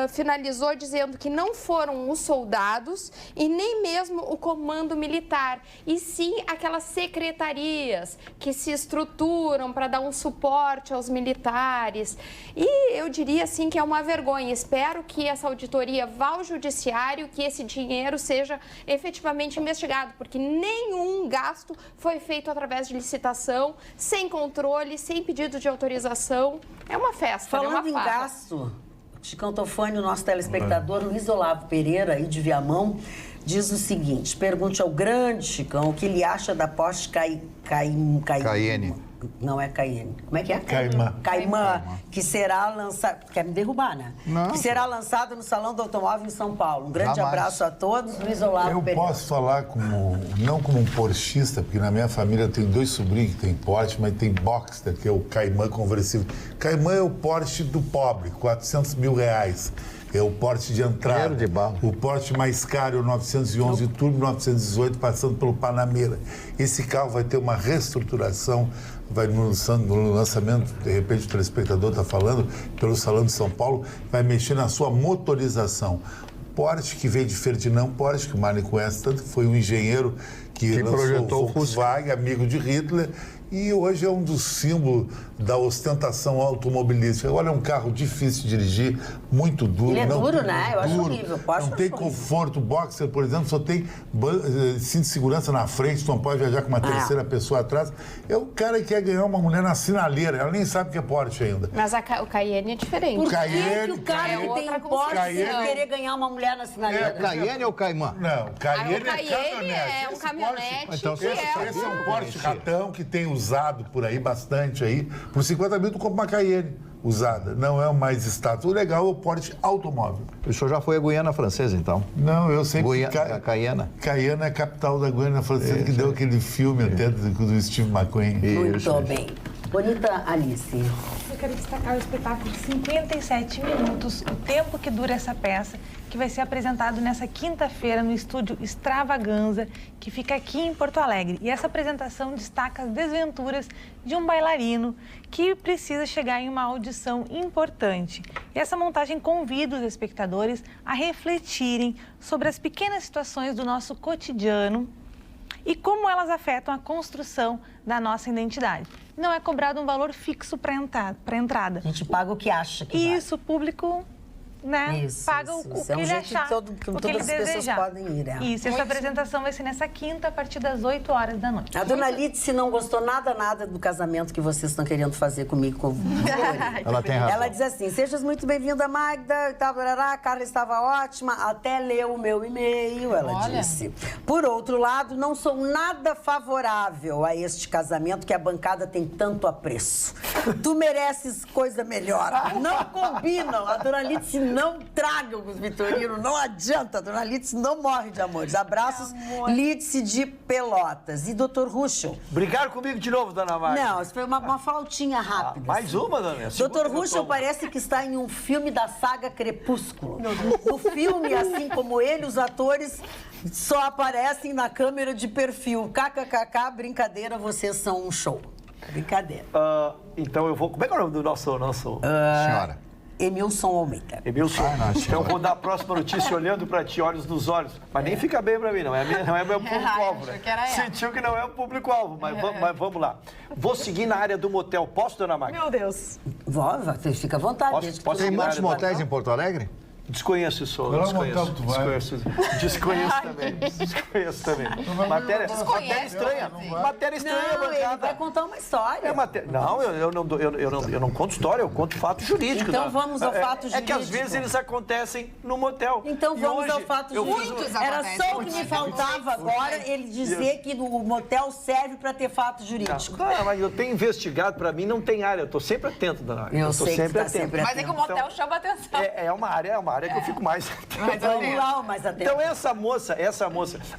finalizou dizendo que não foram os soldados e nem mesmo o comando militar, e sim aquelas secretarias que se estruturam para dar um suporte aos militares. E eu diria assim que é uma vergonha. Espero que essa auditoria vá ao judiciário, que esse dinheiro seja efetivamente investigado, porque nenhum gasto foi feito através de licitação, sem controle, sem pedido de autorização. É uma festa, Falando em gasto, Chicão Tofani, o nosso telespectador Luiz Olavo Pereira, aí de Viamão, diz o seguinte: pergunte ao grande Chicão o que ele acha da Porsche Cayenne. Não é Cayenne. Como é que é? Caimã. Caimã, que será lançado... Quer me derrubar, né? Não. Que será lançado no Salão do Automóvel em São Paulo. Um grande Jamais. abraço a todos. Luiz Olavo Eu Pereira. posso falar não como um porschista, porque na minha família tem 2 sobrinhos que tem Porsche, mas tem Boxster, que é o Caimã conversível. Caimã é o Porsche do pobre, R$400 mil. É o Porsche de entrada. Dinheiro de bala. O Porsche mais caro é o 911 Turbo 918, passando pelo Panamera. Esse carro vai ter uma reestruturação, vai no lançamento, de repente o telespectador está falando, pelo Salão de São Paulo, vai mexer na sua motorização. Porsche, que veio de Ferdinand Porsche, que o Marley conhece tanto, foi um engenheiro que lançou projetou o Volkswagen, amigo de Hitler, e hoje é um dos símbolos da ostentação automobilística. Agora é um carro difícil de dirigir, muito duro. Ele é duro, né? Eu acho horrível. Não tem conforto. O Boxer, por exemplo, só tem cinto de segurança na frente, tu não pode viajar com uma terceira pessoa atrás. É o cara que quer ganhar uma mulher na sinaleira, ela nem sabe que é Porsche ainda. Mas o Cayenne é diferente. Por que o cara que tem um Porsche Cayenne- querer ganhar uma mulher na sinaleira? É Cayenne ou Caimã? Não, Cayenne o Cayenne é caminhonete. é um Esse caminhonete Porsche- Então, que Esse é um Porsche ratão que tem usado por aí, bastante aí. Por 50 mil tu compra uma Cayenne usada. Não é o mais status. O legal é o Porsche automóvel. O senhor já foi a Guiana Francesa, então? Não, eu sei que Cayena. Cayenne é a capital da Guiana Francesa, que deu aquele filme até do Steve McQueen. Muito bem. Bonita Alice. Eu quero destacar o espetáculo 57 minutos, o tempo que dura essa peça, que vai ser apresentado nessa quinta-feira no estúdio Extravaganza, que fica aqui em Porto Alegre. E essa apresentação destaca as desventuras de um bailarino que precisa chegar em uma audição importante. E essa montagem convida os espectadores a refletirem sobre as pequenas situações do nosso cotidiano e como elas afetam a construção da nossa identidade. Não é cobrado um valor fixo para entrada. A gente paga o que acha que vale. Isso, o público, né, paga o que É um ele jeito achar, que o que todas ele as pessoas desejar. podem ir. Isso, essa apresentação vai ser nessa quinta, a partir das 8 horas da noite. A dona Lídice não gostou nada do casamento que vocês estão querendo fazer comigo. Com Ela tem razão. Ela diz assim, sejas muito bem-vinda, Magda, a Carla estava ótima, até leu o meu e-mail, ela disse. Por outro lado, não sou nada favorável a este casamento que a bancada tem tanto apreço. Tu mereces coisa melhor. Não combinam. A dona Lídice não traga os Vitorino, não adianta. A dona Lídice não morre de amores. Abraços, Lídice de Pelotas. E doutor Ruschel? Brigaram comigo de novo, dona Magda. Não, isso foi uma flautinha rápida. Mais uma, dona Lídice. Doutor Ruschel parece que está em um filme da saga Crepúsculo. No filme, assim como ele, os atores só aparecem na câmera de perfil. KKKK, brincadeira, vocês são um show. Brincadeira. Então eu vou... Como é que é o nome do nosso... Senhora. Emilson Almeida. Emilson, então eu vou dar a próxima notícia olhando pra ti, olhos nos olhos. Mas nem fica bem pra mim, não é meu público-alvo, né? Sentiu que não é o público-alvo, mas vamos lá. Vou seguir na área do motel. Posso, dona Magda? Meu Deus. Fica à vontade. Posso Tem seguir na muitos área do motéis em Porto Alegre? Desconheço isso, Não, desconheço. não, tu vai. Desconheço também. Matéria estranha. Matéria estranha, Não, ele bancada. vai contar uma história. Não, eu não conto história, eu conto fato jurídico. Então né? vamos ao fato É que às jurídico. vezes eles acontecem no motel. Então E vamos hoje ao fato eu fiz jurídico. Era só o que me faltava agora, ele dizer que o motel serve para ter fato jurídico. Não, mas eu tenho investigado, pra mim não tem área. Eu tô sempre atento, dona Magda. Eu tô sei que sempre tá atento. sempre Mas é que o motel chama atenção. É uma área que eu fico mais atento. Vamos lá, mais atento. Então essa moça,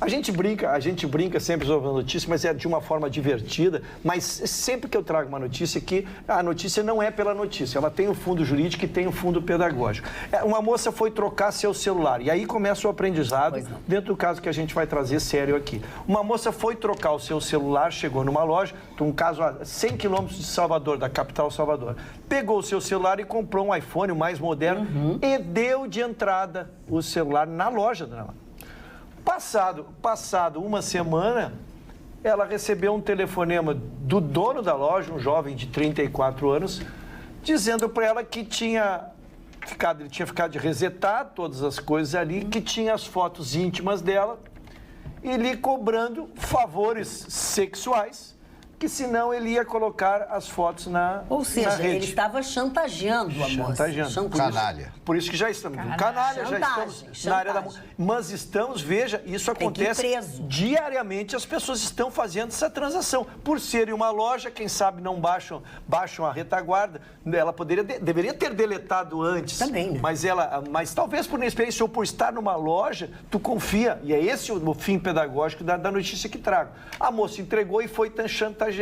a gente brinca sempre sobre a notícia, mas é de uma forma divertida, mas sempre que eu trago uma notícia aqui, a notícia não é pela notícia, ela tem o fundo jurídico e tem o fundo pedagógico. Uma moça foi trocar seu celular, e aí começa o aprendizado dentro do caso que a gente vai trazer sério aqui. Uma moça foi trocar o seu celular, chegou numa loja, um caso a 100 quilômetros de Salvador, da capital Salvador, pegou o seu celular e comprou um iPhone, o mais moderno, e deu de entrada o celular na loja dela. Passado uma semana, ela recebeu um telefonema do dono da loja, um jovem de 34 anos, dizendo para ela que ele tinha ficado de resetar todas as coisas ali, que tinha as fotos íntimas dela e lhe cobrando favores sexuais que senão ele ia colocar as fotos na Ou seja, na rede. ele estava chantageando a moça. Canalha. Por isso que já estamos. Canalha, já estamos na área da música. Mas estamos, veja, isso acontece diariamente, as pessoas estão fazendo essa transação. Por serem uma loja, quem sabe não baixam a retaguarda. Ela deveria ter deletado antes. Também, né? Mas talvez por inexperiência ou por estar numa loja, tu confia. E é esse o fim pedagógico da notícia que trago. A moça entregou e foi chantageada.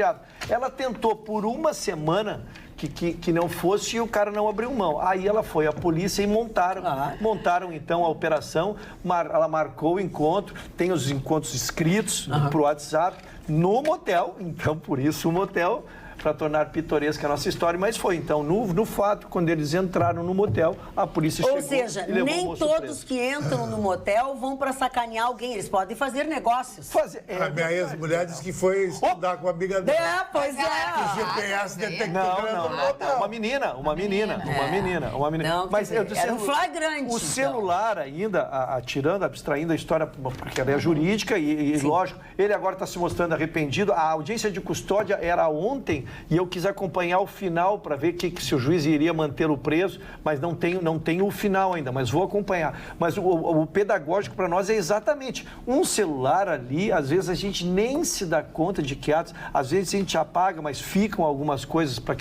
Ela tentou por uma semana que não fosse e o cara não abriu mão. Aí ela foi à polícia e montaram então a operação. Ela marcou o encontro, tem os encontros escritos pro WhatsApp no motel. Então, por isso o motel, para tornar pitoresca a nossa história, mas foi então, no fato, quando eles entraram no motel, a polícia chegou. Ou seja, e levou nem o moço todos preso. que entram no motel vão para sacanear alguém, eles podem fazer negócios. A minha ex-mulher disse que foi estudar com a amiga dela. Pois é. O GPS detectou. Não. Uma menina. Não, Mas eu disse, era um flagrante. O celular ainda, abstraindo a história, porque ela é jurídica e lógico, ele agora está se mostrando arrependido. A audiência de custódia era ontem e eu quis acompanhar o final para ver se o juiz iria mantê-lo preso, mas não tenho o final ainda, mas vou acompanhar. Mas o pedagógico para nós é exatamente um celular ali, às vezes a gente nem se dá conta de que atos, às vezes a gente apaga, mas ficam algumas coisas para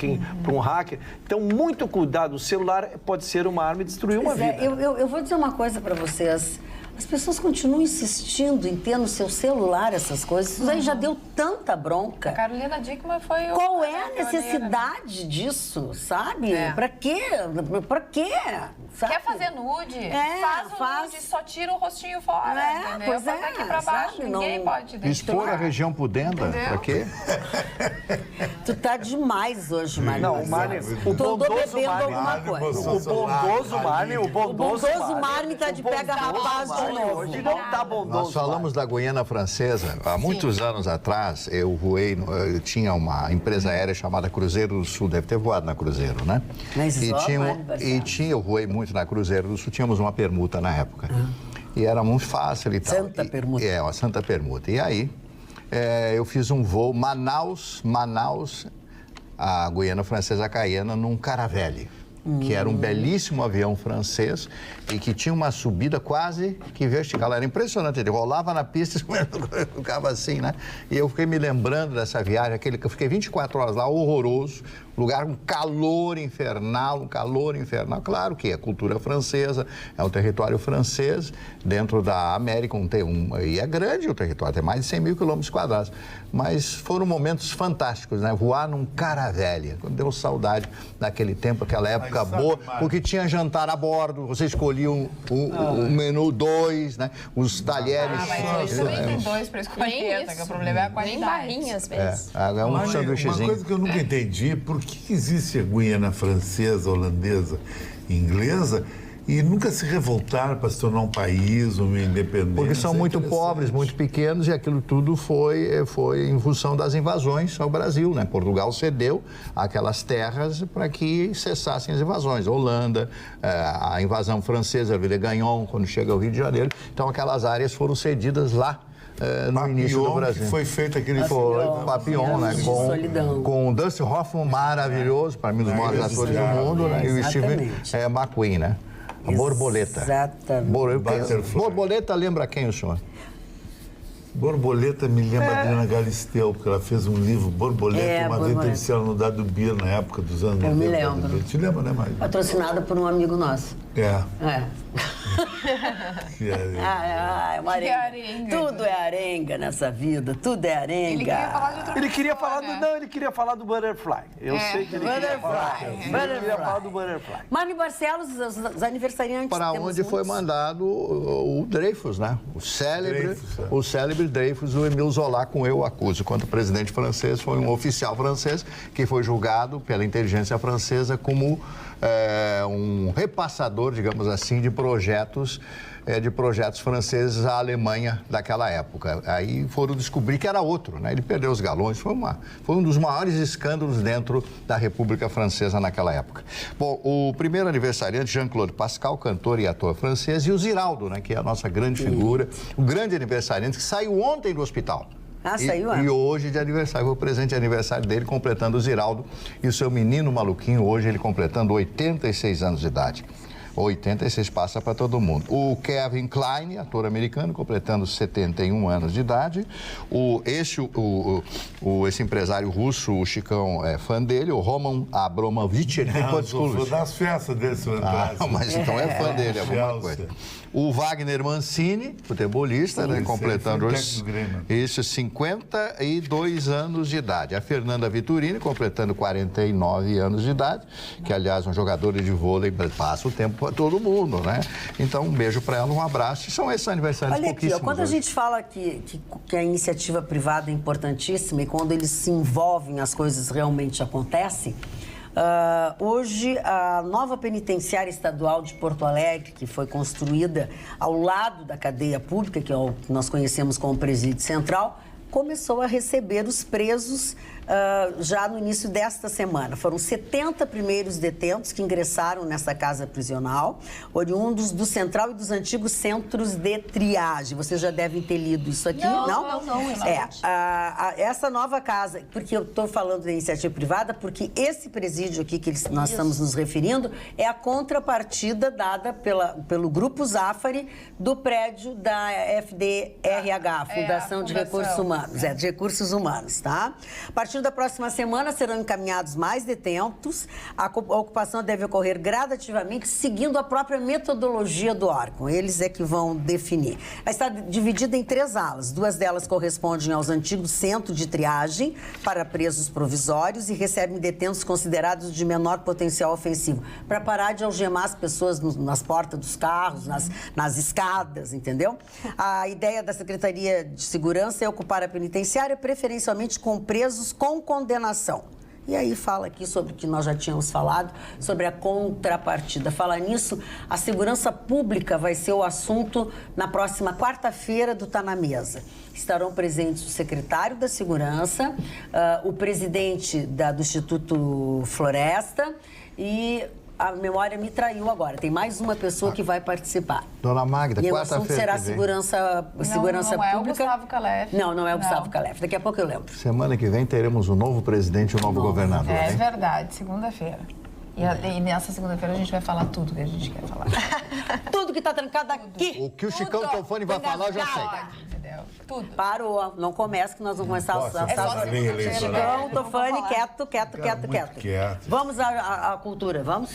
um hacker. Então, muito cuidado, o celular pode ser uma arma e destruir uma vida. Eu vou dizer uma coisa para vocês. As pessoas continuam insistindo em ter no seu celular essas coisas. Isso aí já deu tanta bronca. A Carolina Dickmann foi o... Qual é a necessidade disso, sabe? Pra quê? Pra quê? Sabe? Quer fazer nude? Faz nude, só tira o rostinho fora, entendeu? Pois Bota aqui pra baixo, sabe? ninguém pode deixar. Expor a região pudenda, pra quê? Tu tá demais hoje, Marlene. Não, o Marlene, o bondoso Marlene, o bondoso Marlene tá de pega rapaz de novo. Hoje não tá bondoso. Nós falamos da Guiana Francesa. Há muitos anos atrás, eu tinha uma empresa aérea chamada Cruzeiro do Sul. Deve ter voado na Cruzeiro, né? Eu voei muito na Cruzeiro do Sul. Tínhamos uma permuta na época. E era muito fácil e tal. Santa permuta. Uma Santa Permuta. E aí, eu fiz um voo Manaus, a Guiana Francesa Caiana, num Caravelle. Que era um belíssimo avião francês e que tinha uma subida quase que vertical. Era impressionante, ele rolava na pista e ficava assim, né? E eu fiquei me lembrando dessa viagem, que eu fiquei 24 horas lá, horroroso, lugar com calor infernal. Claro que é cultura francesa, é um território francês dentro da América, e é grande o território, tem mais de 100 mil quilômetros quadrados. Mas foram momentos fantásticos, né? Voar num Caravelle, deu saudade daquele tempo, aquela época boa, porque tinha jantar a bordo, você escolhia o menu 2, né? Os talheres. Mas hoje também tem 2 para escolher, que o problema é a qualidade. Nem barrinhas, vezes. Uma sanduíchezinho. coisa que eu nunca entendi, por que existe a Guiana francesa, holandesa, inglesa, e nunca se revoltaram para se tornar um país, uma independência? Porque são muito pobres, muito pequenos, e aquilo tudo foi em função das invasões ao Brasil, né? Portugal cedeu aquelas terras para que cessassem as invasões. Holanda, a invasão francesa, Ville-Gagnon, quando chega ao Rio de Janeiro. Então, aquelas áreas foram cedidas lá. No início do Brasil. Que foi feito aquele Papillon, né? Com o Dustin Hoffman, maravilhoso, para mim, um dos maiores atores do mundo, né? E o Steve McQueen, né? A Borboleta. Exatamente. Borboleta lembra quem o senhor? Borboleta me lembra a Adriana Galisteu, porque ela fez um livro, Borboleta, uma vez entrevistei ela no Dado Beer, na época dos anos 90. Eu me lembro. Te lembra, né, Maria? Patrocinada por um amigo nosso. Uma arenga. Tudo é arenga nessa vida, tudo é arenga. Ele queria falar do Butterfly. Eu sei que ele queria falar do Butterfly. Marlene Barcelos, os aniversariantes. Para onde foi mandado o Dreyfus, né? O célebre Dreyfus, o Émile Zola, com Eu Acuso, quanto presidente francês, foi um oficial francês que foi julgado pela inteligência francesa como um repassador, digamos assim, de projetos franceses à Alemanha daquela época. Aí foram descobrir que era outro, né? Ele perdeu os galões, foi um dos maiores escândalos dentro da República Francesa naquela época. Bom, o primeiro aniversariante, Jean-Claude Pascal, cantor e ator francês, e o Ziraldo, né? Que é a nossa grande figura, o grande aniversariante, que saiu ontem do hospital. Ah, saiu? E hoje de aniversário, foi o presente de aniversário dele, completando o Ziraldo e o seu menino maluquinho, hoje ele completando 86 anos de idade. 86 passa para todo mundo. O Kevin Kline, ator americano, completando 71 anos de idade. Esse empresário russo, o Chicão, é fã dele, o Roman Abramovich, ele tem quantos clubes? Vou dar as festas dele, se eu entrasse. Mas então é fã dele, alguma coisa. O Wagner Mancini, futebolista, né, completando hoje, isso, 52 anos de idade. A Fernanda Viturini, completando 49 anos de idade, que, aliás, um jogador de vôlei passa o tempo para todo mundo, né? Então, um beijo para ela, um abraço. São esses aniversários pouquíssimos. Olha aqui, quando a gente fala que a iniciativa privada é importantíssima e quando eles se envolvem, as coisas realmente acontecem. Hoje, a nova penitenciária estadual de Porto Alegre, que foi construída ao lado da cadeia pública, que é o que nós conhecemos como Presídio Central, começou a receber os presos já no início desta semana. Foram 70 primeiros detentos que ingressaram nessa casa prisional, oriundos do Central e dos antigos centros de triagem. Vocês já devem ter lido isso aqui, não? Essa nova casa, porque eu estou falando da iniciativa privada, porque esse presídio aqui que nós estamos nos referindo é a contrapartida dada pelo Grupo Zafari do prédio da FDRH, Fundação de Recursos Humanos. De Recursos Humanos, tá? A partir da próxima semana serão encaminhados mais detentos. A ocupação deve ocorrer gradativamente, seguindo a própria metodologia do órgão. Eles é que vão definir. Ela está dividida em 3 alas. 2 delas correspondem aos antigos centros de triagem para presos provisórios e recebem detentos considerados de menor potencial ofensivo, para parar de algemar as pessoas nas portas dos carros, nas escadas, entendeu? A ideia da Secretaria de Segurança é ocupar a penitenciária, preferencialmente com presos com condenação. E aí fala aqui sobre o que nós já tínhamos falado, sobre a contrapartida. Falar nisso, a segurança pública vai ser o assunto na próxima quarta-feira do Tá Na Mesa. Estarão presentes o secretário da Segurança, o presidente do Instituto Floresta e... A memória me traiu agora. Tem mais uma pessoa que vai participar. Dona Magda, quarta-feira. E o assunto será segurança pública. Não é o Gustavo Calef. Não é o Gustavo Calef. Daqui a pouco eu lembro. Semana que vem teremos um novo presidente e um novo governador. É verdade, segunda-feira. E nessa segunda-feira a gente vai falar tudo que a gente quer falar. Tudo que tá trancado aqui. O que o Chicão Tofani vai falar, eu já sei. Entendeu? Tudo. Parou. Não começa que nós vamos começar a... Chicão Tofani, quieto. Vamos à cultura, vamos?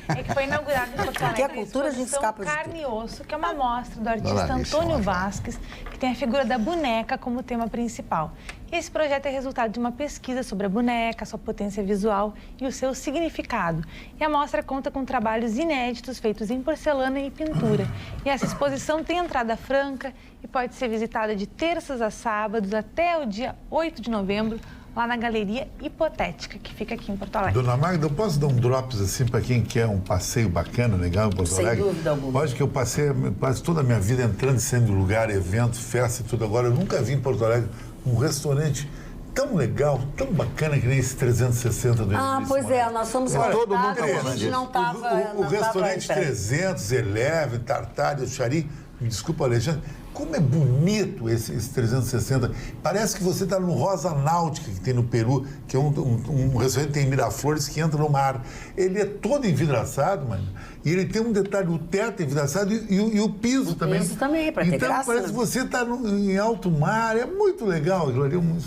É que foi inaugurado em Porto Alegre a cultura a gente escapa de Carne e Osso, que é uma mostra do artista Antônio Vasques, que tem a figura da boneca como tema principal. Esse projeto é resultado de uma pesquisa sobre a boneca, sua potência visual e o seu significado. E a mostra conta com trabalhos inéditos feitos em porcelana e pintura. E essa exposição tem entrada franca e pode ser visitada de terças a sábados até o dia 8 de novembro, lá na Galeria Hipotética, que fica aqui em Porto Alegre. Dona Magda, eu posso dar um drops assim para quem quer um passeio bacana, legal em Porto Alegre? Sem dúvida alguma. Lógico que eu passei quase toda a minha vida entrando e saindo de lugar, evento, festa e tudo. Agora, eu nunca vi em Porto Alegre um restaurante tão legal, tão bacana que nem esse 360 do pois é, nós somos convidados, a gente não estava... O restaurante 300, Eleve, Tartar, Xari, me desculpa, Alexandre, como é bonito esse 360. Parece que você está no Rosa Náutica, que tem no Peru, que é um restaurante que tem em Miraflores, que entra no mar. Ele é todo envidraçado, mano. E ele tem um detalhe, o teto é envidraçado e o piso também. O piso também, para ter graça. Então parece que você está em alto mar. É muito legal, é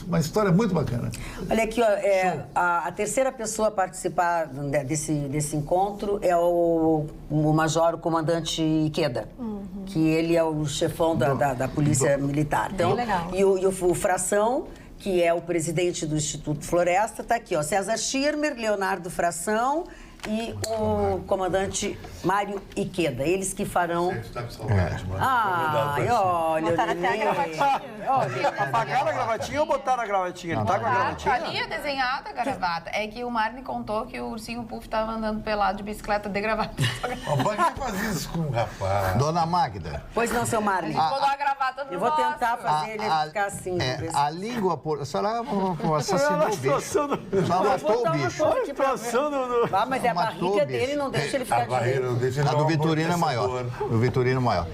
uma história muito bacana. Olha aqui, ó, a terceira pessoa a participar desse encontro é o major, o comandante Ikeda, que ele é o chefão da Polícia Militar. Então, e o Fração, que é o presidente do Instituto Floresta, está aqui, ó, César Schirmer, Leonardo Fração e o comandante Mário Ikeda. Eles que farão... Olha... Apagaram a gravatinha ou botaram a gravatinha? Ele tá com a gravatinha? Ali é desenhada a gravata. É que o Marne contou que o ursinho Puff estava andando pelado de bicicleta de gravata. Pode fazer isso com o rapaz. Dona Magda. Pois não, seu Marne. Botou a gravata no Eu vou tentar fazer ele ficar assim. A língua... A senhora assassinou o bicho. Só matou o bicho. Mas a barriga dele não deixa ele ficar direito. A do Vitorino é maior. O Vitorino é maior.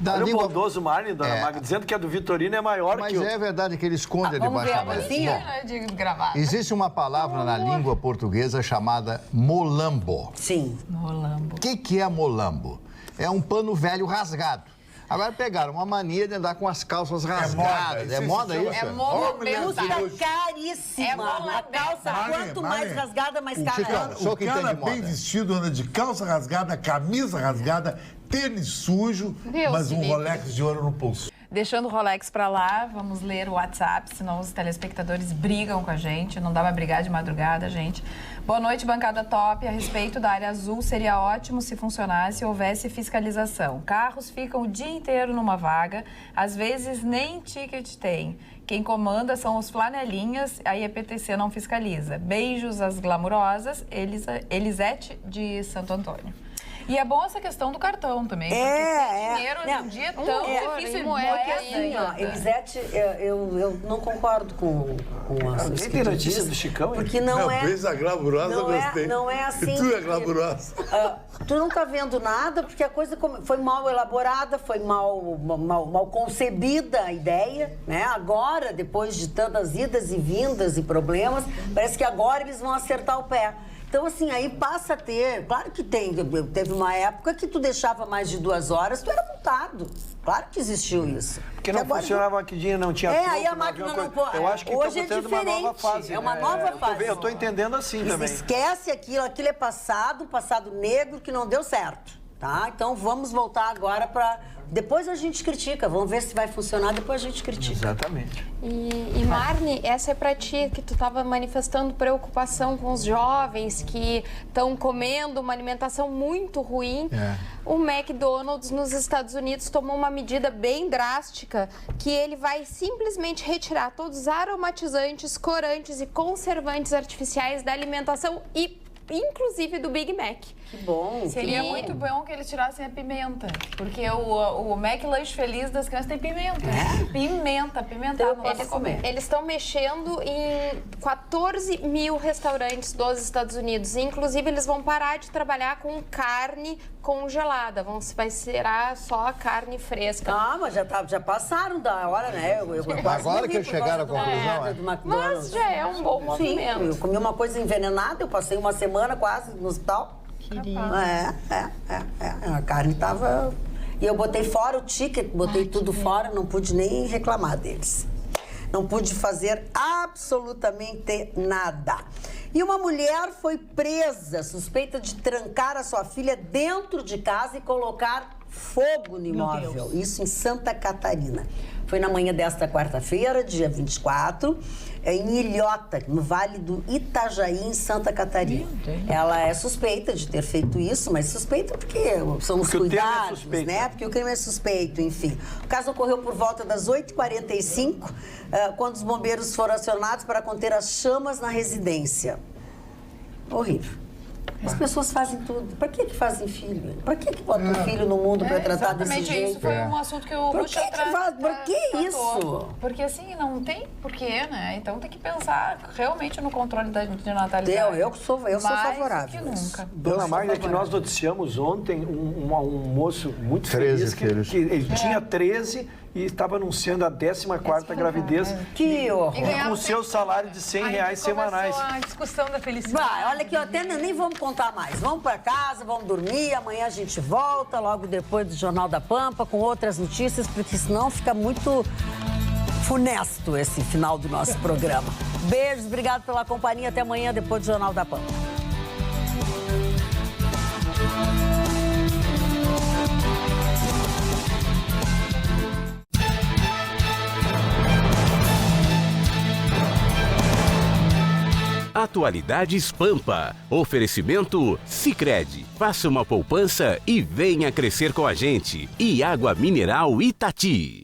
Olha o bondoso Marne, dona Magda, dizendo que a do Vitorino é maior que o... Mas é verdade que ele esconde ali vamos ver a embaixo. mãozinha? De gravata. Existe uma palavra na língua portuguesa chamada molambo. Sim. Molambo. O que é molambo? É um pano velho rasgado. Agora pegaram uma mania de andar com as calças rasgadas. É moda isso? É molamento. Custa caríssima. É molamento. A calça, quanto mais rasgada, mais cara é. Só O que cara entende moda. bem vestido anda de calça rasgada, camisa rasgada, tênis sujo, mas um Rolex de ouro no pulso. Deixando o Rolex pra lá, vamos ler o WhatsApp, senão os telespectadores brigam com a gente. Não dá pra brigar de madrugada, gente. Boa noite, bancada top. A respeito da área azul, seria ótimo se funcionasse e houvesse fiscalização. Carros ficam o dia inteiro numa vaga, às vezes nem ticket tem. Quem comanda são os flanelinhas, a IEPTC não fiscaliza. Beijos às glamurosas, Elisete de Santo Antônio. E é bom essa questão do cartão também, porque ter dinheiro hoje em dia é tão difícil em moeda. Assim, ó, Elisete, eu não concordo com Alguém tem notícia do Chicão? Porque não é... Fez a glamurosa, eu gostei. Não é assim. Tu é glamurosa. Tu não tá vendo nada, porque a coisa foi mal elaborada, foi mal concebida a ideia, né? Agora, depois de tantas idas e vindas e problemas, parece que agora eles vão acertar o pé. Então, assim, aí passa a ter... Claro que teve uma época que tu deixava mais de 2 horas, tu era multado. Claro que existiu isso. Porque não funcionava a maquidinha, não tinha troco, aí a máquina não pode. Eu acho que hoje é estamos tendo uma nova fase. É uma nova fase. Eu estou entendendo assim também. Esquece aquilo é passado, um passado negro que não deu certo, tá? Então, vamos voltar agora para... Depois a gente critica, vamos ver se vai funcionar, depois a gente critica. Exatamente. E Marne, essa é pra ti, que tu estava manifestando preocupação com os jovens que estão comendo uma alimentação muito ruim. O McDonald's nos Estados Unidos tomou uma medida bem drástica, que ele vai simplesmente retirar todos os aromatizantes, corantes e conservantes artificiais da alimentação e inclusive do Big Mac. Que bom. Seria muito bom que eles tirassem a pimenta, porque o Mac Lanche Feliz das crianças tem pimenta. Pimenta, apimentado, não dá pra comer. Eles estão mexendo em 14 mil restaurantes dos Estados Unidos. Inclusive, eles vão parar de trabalhar com carne congelada. Vai ser só a carne fresca. Ah, mas já passaram da hora, né? Agora que chegaram à conclusão, Mas já é um bom movimento. Sim, eu comi uma coisa envenenada, eu passei uma semana quase no hospital. A carne tava... E eu botei fora o ticket, botei tudo fora, não pude nem reclamar deles. Não pude fazer absolutamente nada. E uma mulher foi presa, suspeita de trancar a sua filha dentro de casa e colocar fogo no imóvel. Isso em Santa Catarina. Foi na manhã desta quarta-feira, dia 24, em Ilhota, no Vale do Itajaí, em Santa Catarina. Ela é suspeita de ter feito isso, mas suspeita porque são os cuidados, né? Porque o crime é suspeito, enfim. O caso ocorreu por volta das 8h45, quando os bombeiros foram acionados para conter as chamas na residência. Horrível. As pessoas fazem tudo. Para que fazem filho? Para que botam um filho no mundo para tratar desse jeito? Exatamente, isso foi um assunto que o Ruxa Por que isso? Porque assim, não tem porquê, né? Então tem que pensar realmente no controle de natalidade. Eu sou favorável. Mais do que nunca. Dona Magda, que nós noticiamos ontem um moço muito 13 feliz que ele tinha 13 e estava anunciando a 14ª gravidez. Que horror. E com o seu salário de R$100 semanais. A discussão da felicidade. Vai, olha aqui, até nem vamos contar mais. Vamos para casa, vamos dormir, amanhã a gente volta, logo depois do Jornal da Pampa, com outras notícias, porque senão fica muito funesto esse final do nosso programa. Beijos, obrigado pela companhia, até amanhã depois do Jornal da Pampa. Atualidades Pampa. Oferecimento Sicredi. Faça uma poupança e venha crescer com a gente. E água mineral Itati.